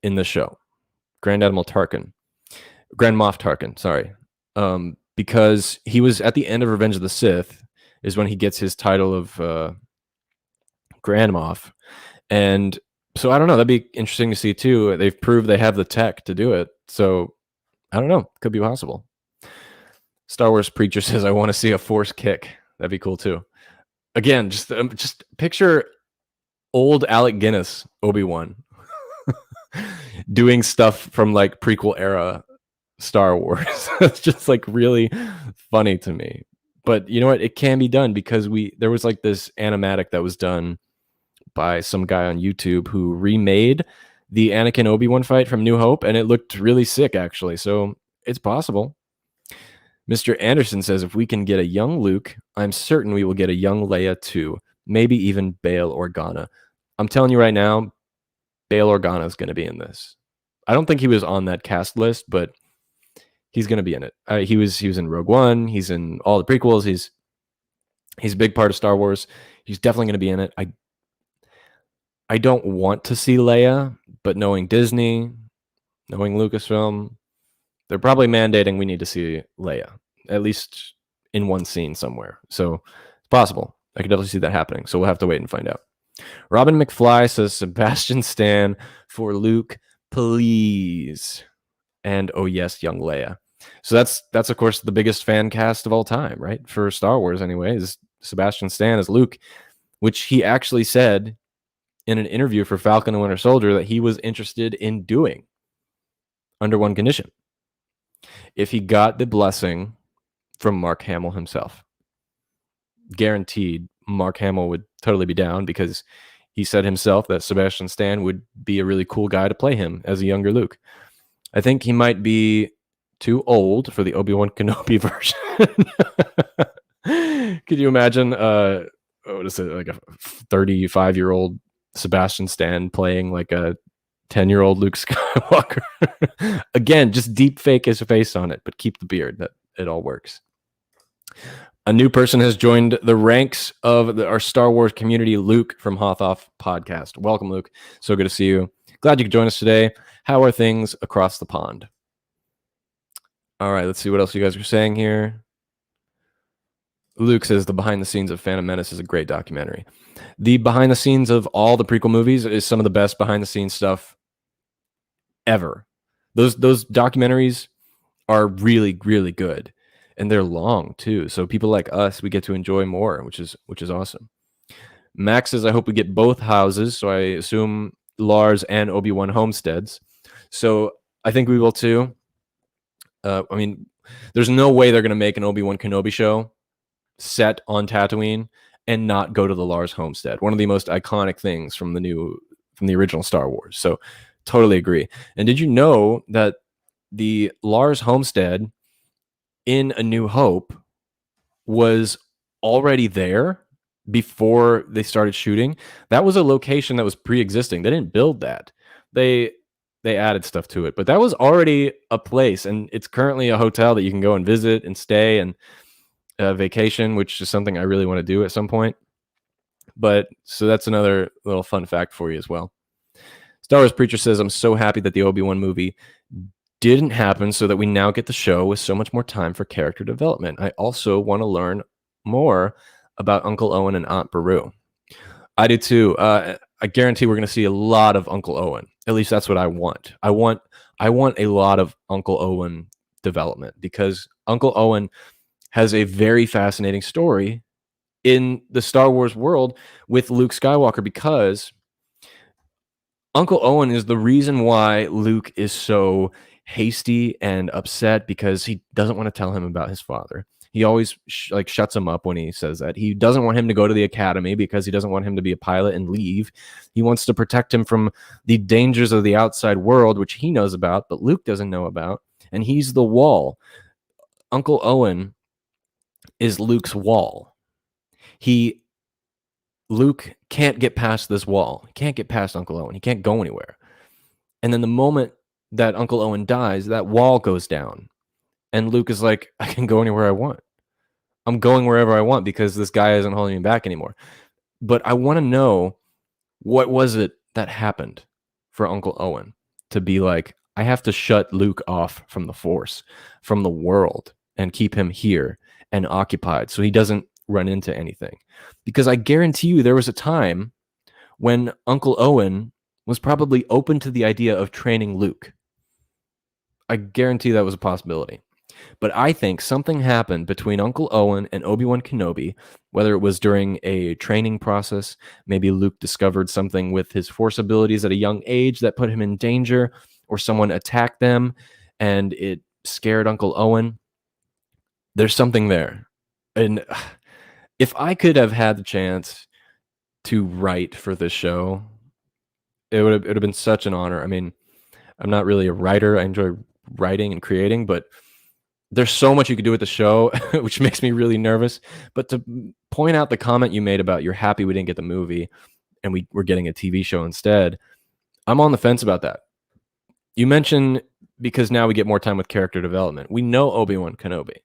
in the show? Grand Admiral Tarkin. Grand Moff Tarkin, sorry. Because he was at the end of Revenge of the Sith is when he gets his title of Grand Moff. And so I don't know. That'd be interesting to see too. They've proved they have the tech to do it. So I don't know. Could be possible. Star Wars Preacher says, I want to see a Force kick. That'd be cool too. Again, just picture old Alec Guinness Obi-Wan doing stuff from like prequel era Star Wars. It's just like really funny to me. But you know what? It can be done because there was like this animatic that was done by some guy on YouTube who remade the Anakin Obi-Wan fight from New Hope, and it looked really sick actually. So it's possible. Mr. Anderson says, if we can get a young Luke, I'm certain we will get a young Leia too. Maybe even Bail Organa. I'm telling you right now, Bail Organa is going to be in this. I don't think he was on that cast list, but he's going to be in it. He was in Rogue One. He's in all the prequels. He's a big part of Star Wars. He's definitely going to be in it. I don't want to see Leia, but knowing Disney, knowing Lucasfilm, they're probably mandating we need to see Leia, at least in one scene somewhere. So it's possible. I could definitely see that happening. So we'll have to wait and find out. Robin McFly says, Sebastian Stan for Luke, please. And oh yes, young Leia. So that's of course the biggest fan cast of all time, right? For Star Wars anyway, is Sebastian Stan as Luke, which he actually said in an interview for Falcon and Winter Soldier that he was interested in doing under one condition. If he got the blessing from Mark Hamill himself. Guaranteed Mark Hamill would totally be down, because he said himself that Sebastian Stan would be a really cool guy to play him as a younger Luke. I think he might be too old for the Obi-Wan Kenobi version. Could you imagine what is it, like a 35-year-old Sebastian Stan playing like a 10-year-old Luke Skywalker? Again, just deep fake his face on it, but keep the beard. That it all works. A new person has joined the ranks of our Star Wars community, Luke from Hothoff Podcast. Welcome, Luke. So good to see you. Glad you could join us today. How are things across the pond? All right, let's see what else you guys are saying here. Luke says the behind the scenes of Phantom Menace is a great documentary. The behind the scenes of all the prequel movies is some of the best behind the scenes stuff ever. Those documentaries are really, really good. And they're long too. So people like us, we get to enjoy more, which is awesome. Max says, I hope we get both houses. So I assume Lars and Obi-Wan Homesteads. So I think we will too. I mean, there's no way they're going to make an Obi-Wan Kenobi show set on Tatooine and not go to the Lars Homestead. One of the most iconic things from the original Star Wars. So totally agree. And did you know that the Lars Homestead in A New Hope was already there before they started shooting? That was a location that was pre-existing. They didn't build that. They added stuff to it, but that was already a place, and it's currently a hotel that you can go and visit and stay and vacation, which is something I really want to do at some point. But so that's another little fun fact for you as well. Star Wars Preacher says, I'm so happy that the Obi-Wan movie didn't happen so that we now get the show with so much more time for character development. I also want to learn more about Uncle Owen and Aunt Beru. I do too. I guarantee we're going to see a lot of Uncle Owen. At least that's what I want. I want a lot of Uncle Owen development, because Uncle Owen has a very fascinating story in the Star Wars world with Luke Skywalker, because Uncle Owen is the reason why Luke is so hasty and upset, because he doesn't want to tell him about his father. He always shuts him up when he says that. He doesn't want him to go to the academy because he doesn't want him to be a pilot and leave. He wants to protect him from the dangers of the outside world, which he knows about, but Luke doesn't know about. And he's the wall. Uncle Owen is Luke's wall. Luke can't get past this wall. He can't get past Uncle Owen. He can't go anywhere. And then the moment that Uncle Owen dies, that wall goes down. And Luke is like, I can go anywhere I want. I'm going wherever I want because this guy isn't holding me back anymore. But I want to know, what was it that happened for Uncle Owen to be like, I have to shut Luke off from the Force, from the world, and keep him here and occupied so he doesn't run into anything. Because I guarantee you there was a time when Uncle Owen was probably open to the idea of training Luke. I guarantee that was a possibility. But I think something happened between Uncle Owen and Obi-Wan Kenobi, whether it was during a training process, maybe Luke discovered something with his Force abilities at a young age that put him in danger, or someone attacked them and it scared Uncle Owen. There's something there. And if I could have had the chance to write for this show, it would have been such an honor. I mean, I'm not really a writer. I enjoy writing and creating, but there's so much you could do with the show, which makes me really nervous. But to point out the comment you made about you're happy we didn't get the movie and we're getting a TV show instead, I'm on the fence about that. You mentioned because now we get more time with character development. We know Obi-Wan Kenobi.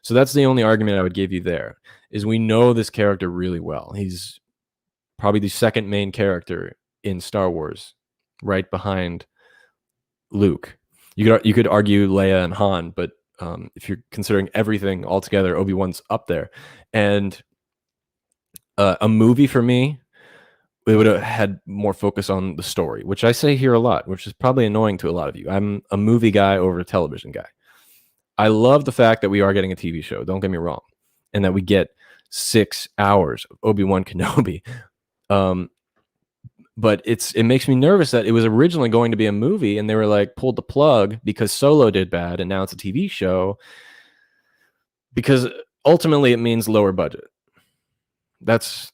So that's the only argument I would give you there, is we know this character really well. He's probably the second main character in Star Wars, right behind Luke. You could argue Leia and Han, but if you're considering everything altogether, Obi-Wan's up there. And a movie for me, it would have had more focus on the story, which I say here a lot, which is probably annoying to a lot of you. I'm a movie guy over a television guy. I love the fact that we are getting a TV show, don't get me wrong, and that we get 6 hours of Obi-Wan Kenobi. But it makes me nervous that it was originally going to be a movie and they were like, pulled the plug because Solo did bad and now it's a TV show, because ultimately it means lower budget. That's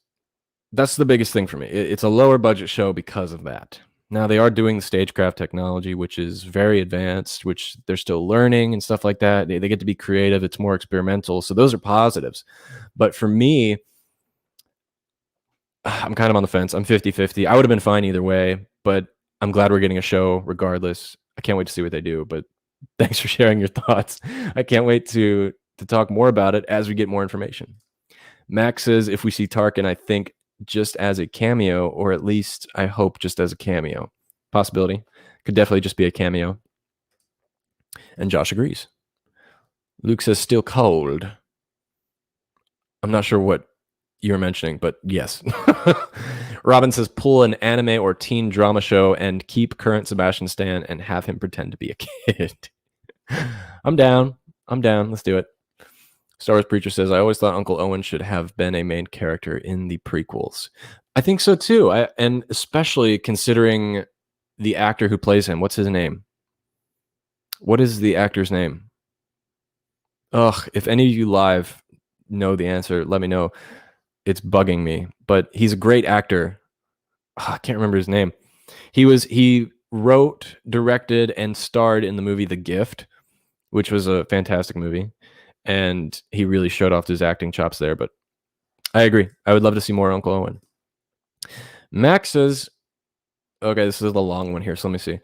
the biggest thing for me. It's a lower budget show because of that. Now they are doing the stagecraft technology, which is very advanced, which they're still learning and stuff like that. They get to be creative. It's more experimental. So those are positives. But for me, I'm kind of on the fence. I'm 50-50. I would have been fine either way, but I'm glad we're getting a show regardless. I can't wait to see what they do, but thanks for sharing your thoughts. I can't wait to talk more about it as we get more information. Max says, if we see Tarkin, I think just as a cameo, or at least I hope just as a cameo. Possibility. Could definitely just be a cameo. And Josh agrees. Luke says, still cold. I'm not sure what you're mentioning, but yes. Robin says, pull an anime or teen drama show and keep current Sebastian Stan and have him pretend to be a kid. I'm down. Let's do it. Star Wars Preacher says, I always thought Uncle Owen should have been a main character in the prequels. I think so too. And especially considering the actor who plays him. What's his name? What is the actor's name? Ugh, if any of you live know the answer, let me know. It's bugging me, but he's a great actor. I can't remember his name. He wrote, directed, and starred in the movie The Gift, which was a fantastic movie. And he really showed off his acting chops there. But I agree. I would love to see more Uncle Owen. Max says, okay, this is the long one here, so let me see.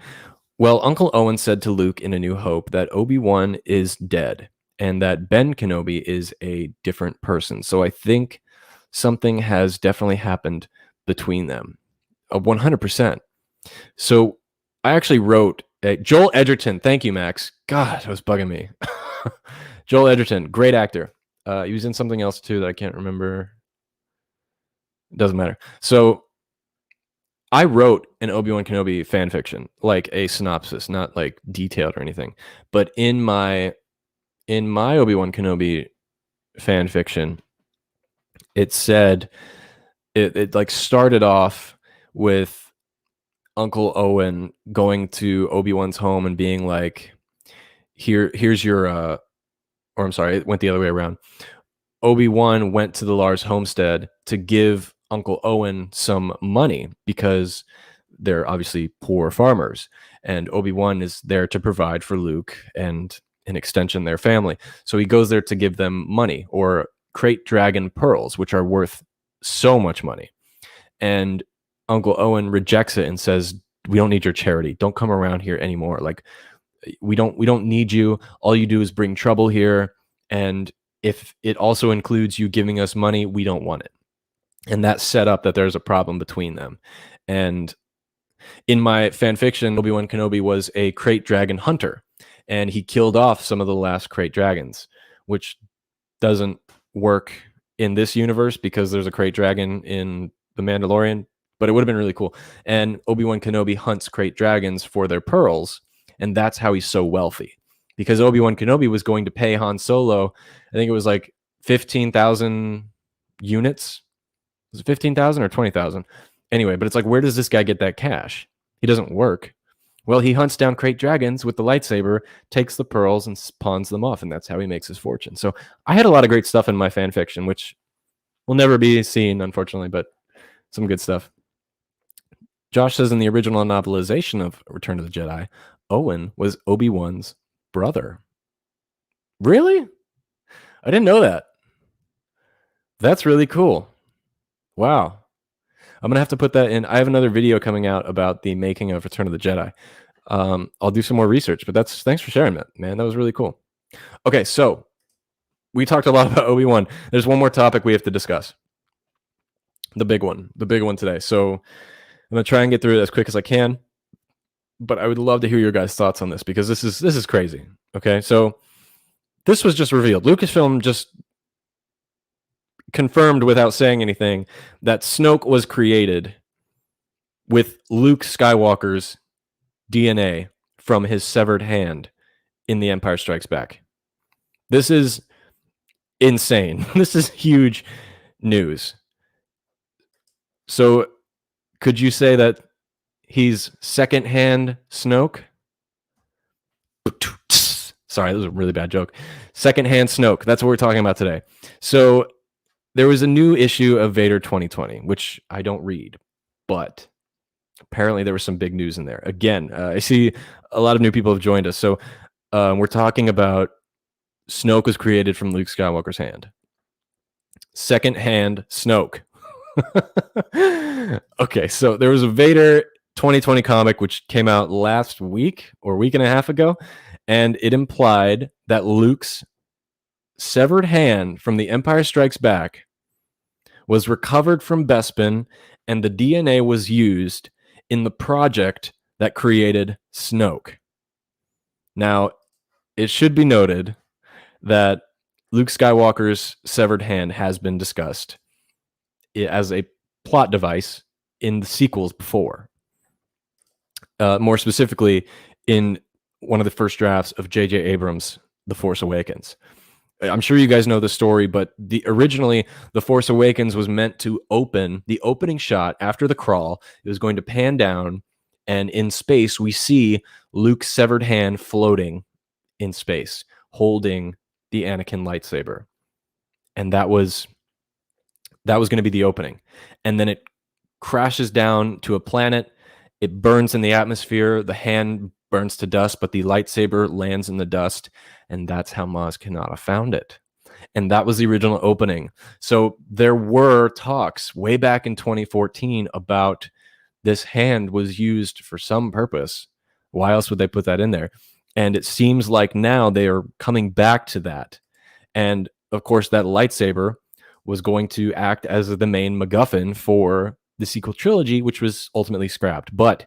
Well, Uncle Owen said to Luke in A New Hope that Obi-Wan is dead and that Ben Kenobi is a different person. So I think something has definitely happened between them. 100%. So I actually wrote Joel Edgerton. Thank you, Max. God, that was bugging me. Joel Edgerton, great actor. He was in something else too that I can't remember. Doesn't matter. So I wrote an Obi-Wan Kenobi fan fiction, like a synopsis, not like detailed or anything. But in my Obi-Wan Kenobi fan fiction, it said it like started off with Uncle Owen going to Obi-Wan's home and being like, here's your or I'm sorry, it went the other way around. Obi-Wan went to the Lars Homestead to give Uncle Owen some money because they're obviously poor farmers, and Obi-Wan is there to provide for Luke and an extension their family. So he goes there to give them money, or crate dragon pearls, which are worth so much money. And Uncle Owen rejects it and says, "We don't need your charity. Don't come around here anymore. Like, we don't need you. All you do is bring trouble here. And if it also includes you giving us money, we don't want it." And that set up that there's a problem between them. And in my fan fiction, Obi-Wan Kenobi was a crate dragon hunter, and he killed off some of the last crate dragons, which doesn't work in this universe because there's a crate dragon in The Mandalorian, but it would have been really cool. And Obi-Wan Kenobi hunts crate dragons for their pearls, and that's how he's so wealthy. Because Obi-Wan Kenobi was going to pay Han Solo, I think it was like 15,000 units. Was it 15,000 or 20,000? Anyway, but it's like, where does this guy get that cash? He doesn't work. Well, he hunts down crate dragons with the lightsaber, takes the pearls, and pawns them off, and that's how he makes his fortune. So I had a lot of great stuff in my fan fiction, which will never be seen, unfortunately, but some good stuff. Josh says in the original novelization of Return of the Jedi, Owen was Obi-Wan's brother. Really? I didn't know that. That's really cool. Wow. I'm going to have to put that in. I have another video coming out about the making of Return of the Jedi. I'll do some more research, but thanks for sharing that, man. That was really cool. Okay, so we talked a lot about Obi-Wan. There's one more topic we have to discuss. The big one today. So I'm going to try and get through it as quick as I can, but I would love to hear your guys' thoughts on this because this is crazy. Okay, so this was just revealed. Lucasfilm just confirmed without saying anything that Snoke was created with Luke Skywalker's DNA from his severed hand in The Empire Strikes Back. This is insane. This is huge news. So could you say that he's secondhand Snoke? Sorry, that was a really bad joke. Secondhand Snoke. That's what we're talking about today. So there was a new issue of Vader 2020, which I don't read, but apparently there was some big news in there. Again, I see a lot of new people have joined us. So we're talking about Snoke was created from Luke Skywalker's hand. Secondhand Snoke. Okay, so there was a Vader 2020 comic which came out last week or week and a half ago, and it implied that Luke's severed hand from The Empire Strikes Back was recovered from Bespin, and the DNA was used in the project that created Snoke. Now, it should be noted that Luke Skywalker's severed hand has been discussed as a plot device in the sequels before. More specifically, in one of the first drafts of J.J. Abrams' The Force Awakens. I'm sure you guys know the story, but originally The Force Awakens was meant to open the opening shot after the crawl. It was going to pan down, and in space we see Luke's severed hand floating in space, holding the Anakin lightsaber, and that was going to be the opening. And then it crashes down to a planet. It burns in the atmosphere. The hand burns to dust, but the lightsaber lands in the dust, and that's how Maz Kanata found it. And that was the original opening. So there were talks way back in 2014 about this hand was used for some purpose. Why else would they put that in there? And it seems like now they are coming back to that. And of course, that lightsaber was going to act as the main MacGuffin for the sequel trilogy, which was ultimately scrapped. But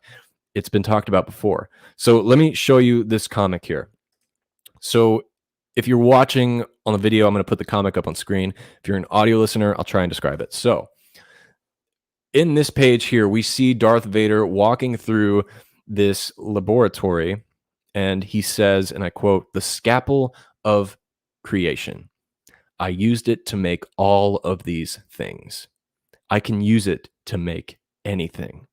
it's been talked about before. So let me show you this comic here. So if you're watching on the video, I'm going to put the comic up on screen. If you're an audio listener, I'll try and describe it. So in this page here, we see Darth Vader walking through this laboratory, and he says, and I quote, "The scalpel of creation. I used it to make all of these things. I can use it to make anything."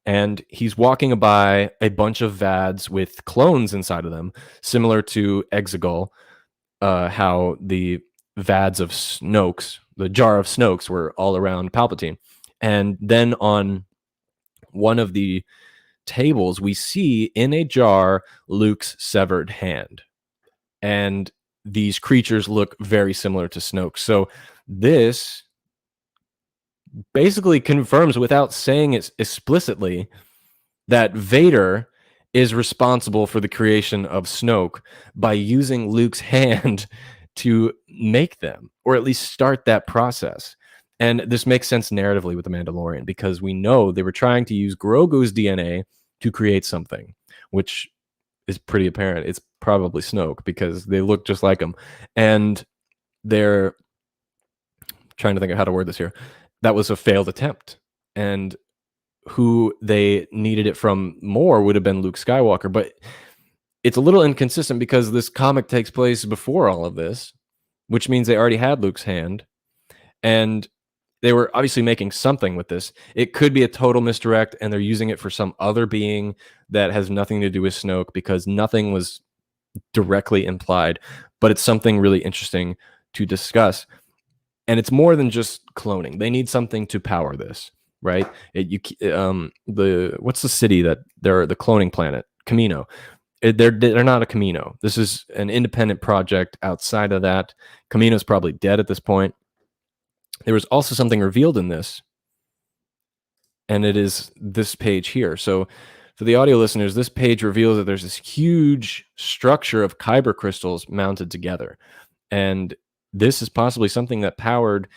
And he's walking by a bunch of vads with clones inside of them, similar to Exegol, how the vads of Snokes, the jar of Snokes, were all around Palpatine. And then on one of the tables, we see in a jar Luke's severed hand. And these creatures look very similar to Snoke. So this basically confirms, without saying it explicitly, that Vader is responsible for the creation of Snoke by using Luke's hand to make them, or at least start that process. And this makes sense narratively with The Mandalorian, because we know they were trying to use Grogu's DNA to create something, which is pretty apparent. It's probably Snoke, because they look just like him. And they're trying to think of how to word this here. That was a failed attempt. And who they needed it from more would have been Luke Skywalker. But it's a little inconsistent, because this comic takes place before all of this, which means they already had Luke's hand. And they were obviously making something with this. It could be a total misdirect, and they're using it for some other being that has nothing to do with Snoke, because nothing was directly implied. But it's something really interesting to discuss. And it's more than just cloning. They need something to power this, right? What's the city that they're the cloning planet? Camino. They're not a Camino. This is an independent project outside of that. Camino's probably dead at this point. There was also something revealed in this, and it is this page here. So for the audio listeners, this page reveals that there's this huge structure of kyber crystals mounted together. And this is possibly something that powered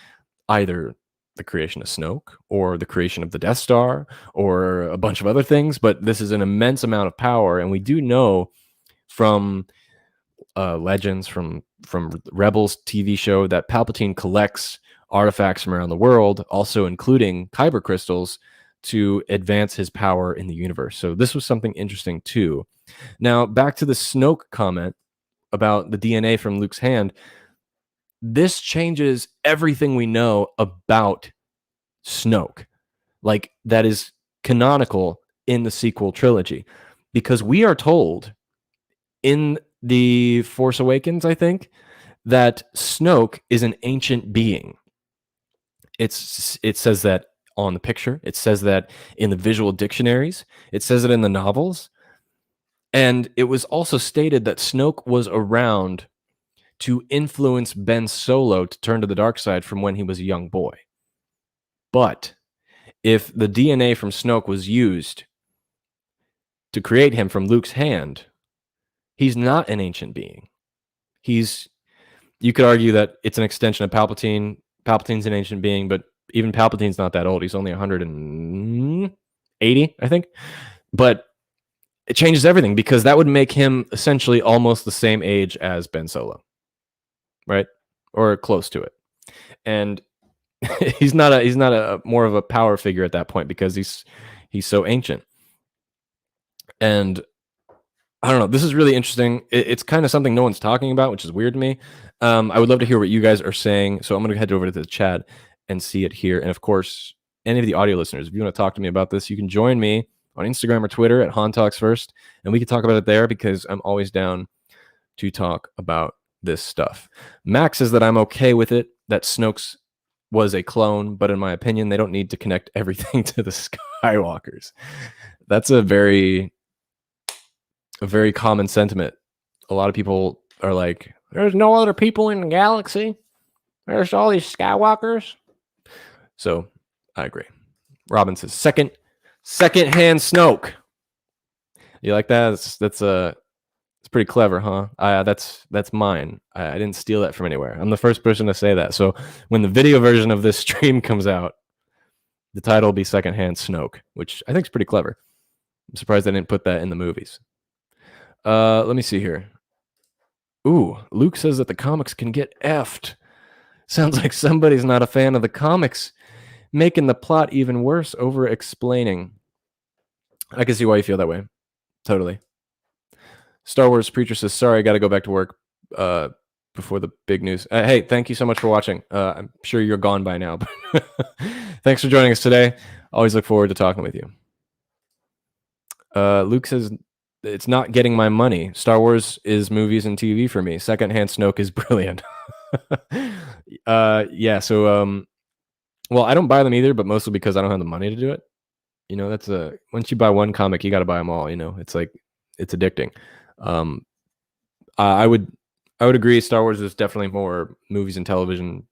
either the creation of Snoke or the creation of the Death Star or a bunch of other things. But this is an immense amount of power. And we do know from Legends, from Rebels TV show, that Palpatine collects artifacts from around the world, also including kyber crystals, to advance his power in the universe. So this was something interesting too. Now, back to the Snoke comment about the DNA from Luke's hand. This changes everything we know about Snoke. Like, that is canonical in the sequel trilogy, because we are told in The Force Awakens, I think, that Snoke is an ancient being. It says that on the picture. It says that in the visual dictionaries. It says it in the novels. And it was also stated that Snoke was around to influence Ben Solo to turn to the dark side from when he was a young boy. But if the DNA from Snoke was used to create him from Luke's hand, he's not an ancient being. You could argue that it's an extension of Palpatine. Palpatine's an ancient being, but even Palpatine's not that old. He's only 180, I think. But it changes everything, because that would make him essentially almost the same age as Ben Solo, right? Or close to it. And he's not a more of a power figure at that point, because he's so ancient. And I don't know. This is really interesting. It's kind of something no one's talking about, which is weird to me. I would love to hear what you guys are saying. So I'm going to head over to the chat and see it here. And of course, any of the audio listeners, if you want to talk to me about this, you can join me on Instagram or Twitter at Han Talks First, and we can talk about it there, because I'm always down to talk about this stuff. Max says that I'm okay with it, that Snoke's was a clone, but in my opinion, they don't need to connect everything to the Skywalkers. That's a very common sentiment. A lot of people are like, there's no other people in the galaxy. There's all these Skywalkers. So I agree. Robin says second hand Snoke. You like that? It's pretty clever, huh? That's mine. I didn't steal that from anywhere. I'm the first person to say that. So when the video version of this stream comes out, the title will be Secondhand Snoke, which I think is pretty clever. I'm surprised they didn't put that in the movies. Let me see here. Ooh, Luke says that the comics can get effed. Sounds like somebody's not a fan of the comics, making the plot even worse, over-explaining. I can see why you feel that way. Totally. Star Wars Preacher says, sorry, I got to go back to work before the big news. Hey, thank you so much for watching. I'm sure you're gone by now. But thanks for joining us today. Always look forward to talking with you. Luke says, it's not getting my money. Star Wars is movies and TV for me. Secondhand Snoke is brilliant. Yeah, so well, I don't buy them either, but mostly because I don't have the money to do it. You know, that's once you buy one comic, you got to buy them all. You know, it's like it's addicting. I would agree. Star Wars is definitely more movies and television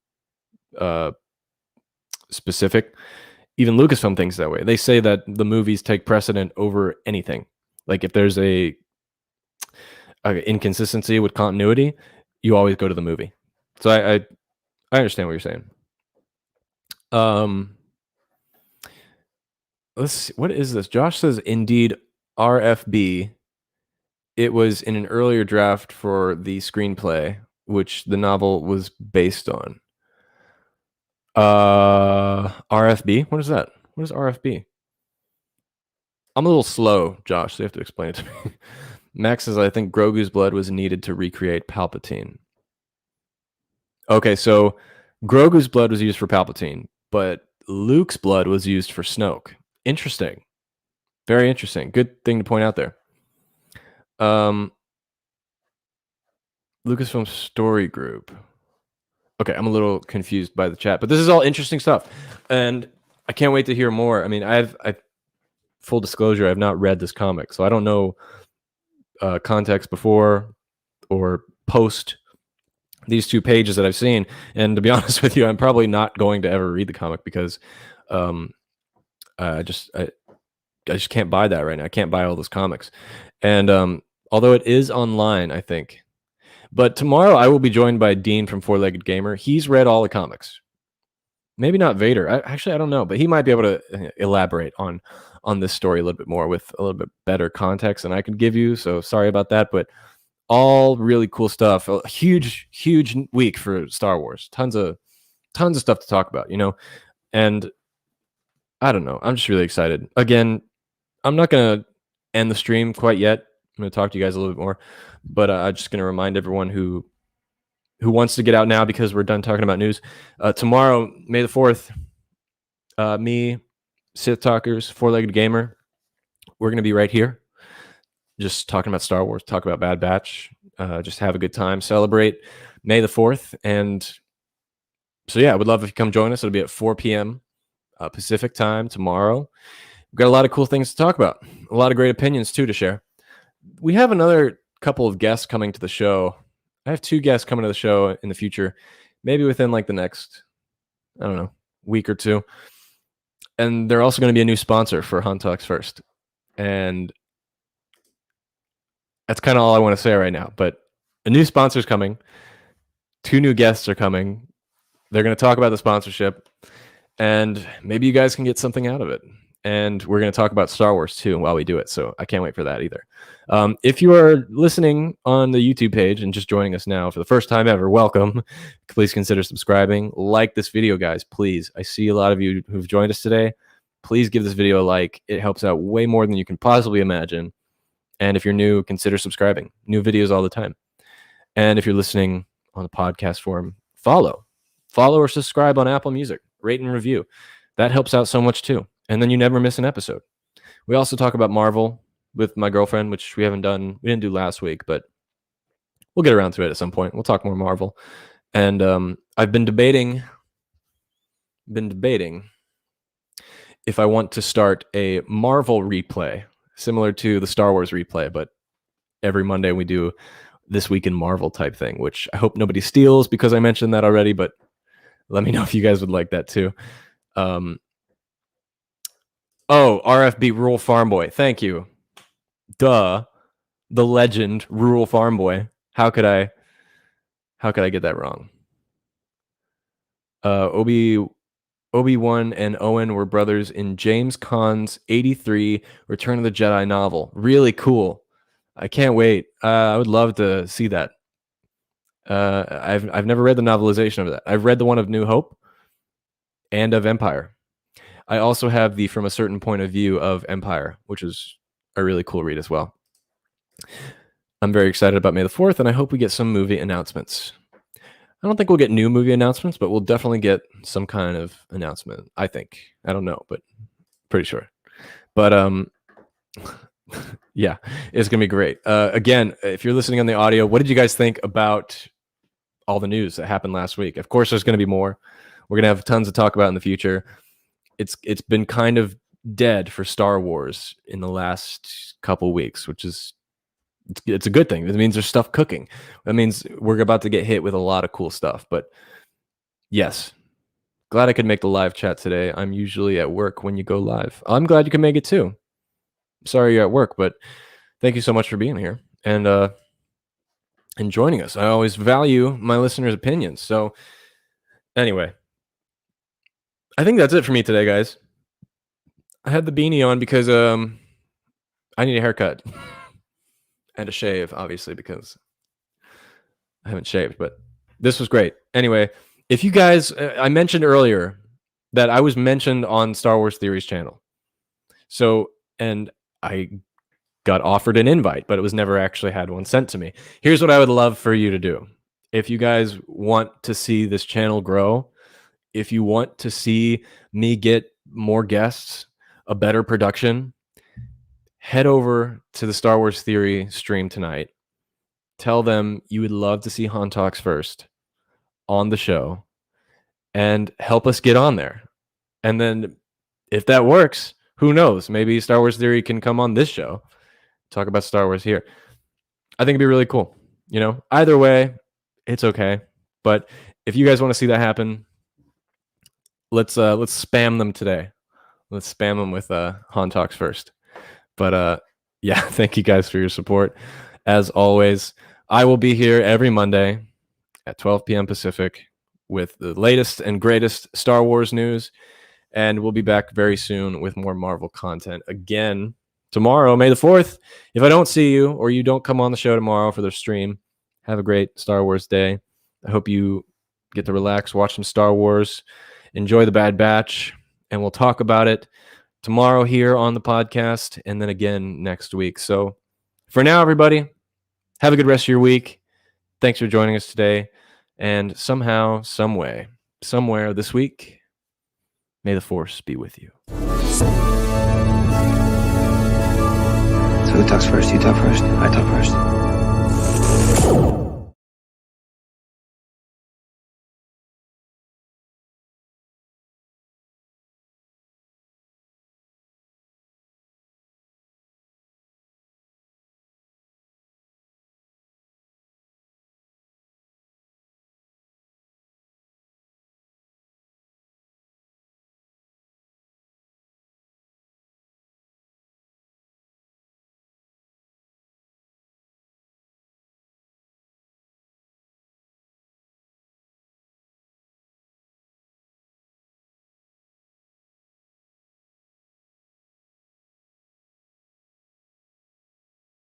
specific. Even Lucasfilm thinks that way. They say that the movies take precedent over anything. Like if there's a inconsistency with continuity, you always go to the movie. So I understand what you're saying. Let's see, what is this? Josh says, indeed, RFB. It was in an earlier draft for the screenplay, which the novel was based on. RFB? What is that? What is RFB? I'm a little slow, Josh, so you have to explain it to me. Max says, I think Grogu's blood was needed to recreate Palpatine. Okay, so Grogu's blood was used for Palpatine, but Luke's blood was used for Snoke. Interesting. Very interesting. Good thing to point out there. Lucasfilm Story Group. Okay, I'm a little confused by the chat, but this is all interesting stuff, and I can't wait to hear more. I mean, I've full disclosure, I've not read this comic, so I don't know context before or post these 2 pages that I've seen. And to be honest with you, I'm probably not going to ever read the comic because I just can't buy that right now. I can't buy all those comics, and although it is online, I think. But tomorrow I will be joined by Dean from Four Legged Gamer. He's read all the comics. Maybe not Vader. I don't know, but he might be able to elaborate on this story a little bit more with a little bit better context than I could give you. So sorry about that, but all really cool stuff. A huge week for Star Wars. Tons of stuff to talk about, you know. And I don't know. I'm just really excited. Again, I'm not going to end the stream quite yet. I'm going to talk to you guys a little bit more, but I'm just going to remind everyone who wants to get out now because we're done talking about news. Tomorrow, May the 4th, me, Sith Talkers, Four Legged Gamer, we're going to be right here just talking about Star Wars, talk about Bad Batch, just have a good time, celebrate May the 4th. And so, yeah, I would love if you come join us. It'll be at 4 p.m. Pacific time tomorrow. We've got a lot of cool things to talk about, a lot of great opinions, too, to share. We have another couple of guests coming to the show. I have 2 guests coming to the show in the future, maybe within like the next, I don't know, week or 2. And they're also going to be a new sponsor for Hunt Talks First. And that's kind of all I want to say right now. But a new sponsor's coming. 2 new guests are coming. They're going to talk about the sponsorship. And maybe you guys can get something out of it. And we're going to talk about Star Wars too while we do it. So I can't wait for that either. If you are listening on the YouTube page and just joining us now for the first time ever, welcome. Please consider subscribing. Like this video, guys, please. I see a lot of you who've joined us today. Please give this video a like. It helps out way more than you can possibly imagine. And if you're new, consider subscribing. New videos all the time. And if you're listening on the podcast form, follow or subscribe on Apple Music. Rate and review. That helps out so much too. And then you never miss an episode. We also talk about Marvel with my girlfriend, which we didn't do last week, but we'll get around to it at some point. We'll talk more Marvel. And I've been debating if I want to start a Marvel replay, similar to the Star Wars replay, but every Monday we do This Week in Marvel type thing, which I hope nobody steals because I mentioned that already, but let me know if you guys would like that too. Oh, RFB, Rural Farm Boy. Thank you. Duh. The legend, Rural Farm Boy. How could I get that wrong? Obi-Wan and Owen were brothers in James Caan's 83 Return of the Jedi novel. Really cool. I can't wait. I would love to see that. I've never read the novelization of that. I've read the one of New Hope and of Empire. I also have the From a Certain Point of View of Empire, which is a really cool read as well. I'm very excited about May the 4th, and I hope we get some movie announcements. I don't think we'll get new movie announcements, but we'll definitely get some kind of announcement, I think. I don't know, but pretty sure. But yeah, it's going to be great. Again, if you're listening on the audio, what did you guys think about all the news that happened last week? Of course, there's going to be more. We're going to have tons to talk about in the future. It's been kind of dead for Star Wars in the last couple weeks, which is it's a good thing. It means there's stuff cooking. That means we're about to get hit with a lot of cool stuff. But yes, glad I could make the live chat today. I'm usually at work when you go live. I'm glad you can make it too. Sorry you're at work, but thank you so much for being here and joining us. I always value my listeners' opinions. So anyway, I think that's it for me today, guys. I had the beanie on because I need a haircut and a shave, obviously, because I haven't shaved, but this was great. Anyway, if you guys, I mentioned earlier that I was mentioned on Star Wars Theories channel. So, and I got offered an invite, but it was never actually had one sent to me. Here's what I would love for you to do. If you guys want to see this channel grow, if you want to see me get more guests, a better production, head over to the Star Wars Theory stream tonight. Tell them you would love to see Han Talks first on the show and help us get on there. And then if that works, who knows? Maybe Star Wars Theory can come on this show, talk about Star Wars here. I think it'd be really cool. You know, either way, it's okay. But if you guys want to see that happen, let's spam them today. Let's spam them with Han Talks first. But yeah, thank you guys for your support. As always, I will be here every Monday at 12 p.m. Pacific with the latest and greatest Star Wars news. And we'll be back very soon with more Marvel content. Again, tomorrow, May the 4th. If I don't see you or you don't come on the show tomorrow for the stream, have a great Star Wars day. I hope you get to relax, watch some Star Wars, enjoy the Bad Batch, and we'll talk about it tomorrow here on the podcast and then again next week. So for now, everybody, have a good rest of your week. Thanks for joining us today. And somehow, some way, somewhere this week, may the Force be with you. So who talks first? You talk first? I talk first.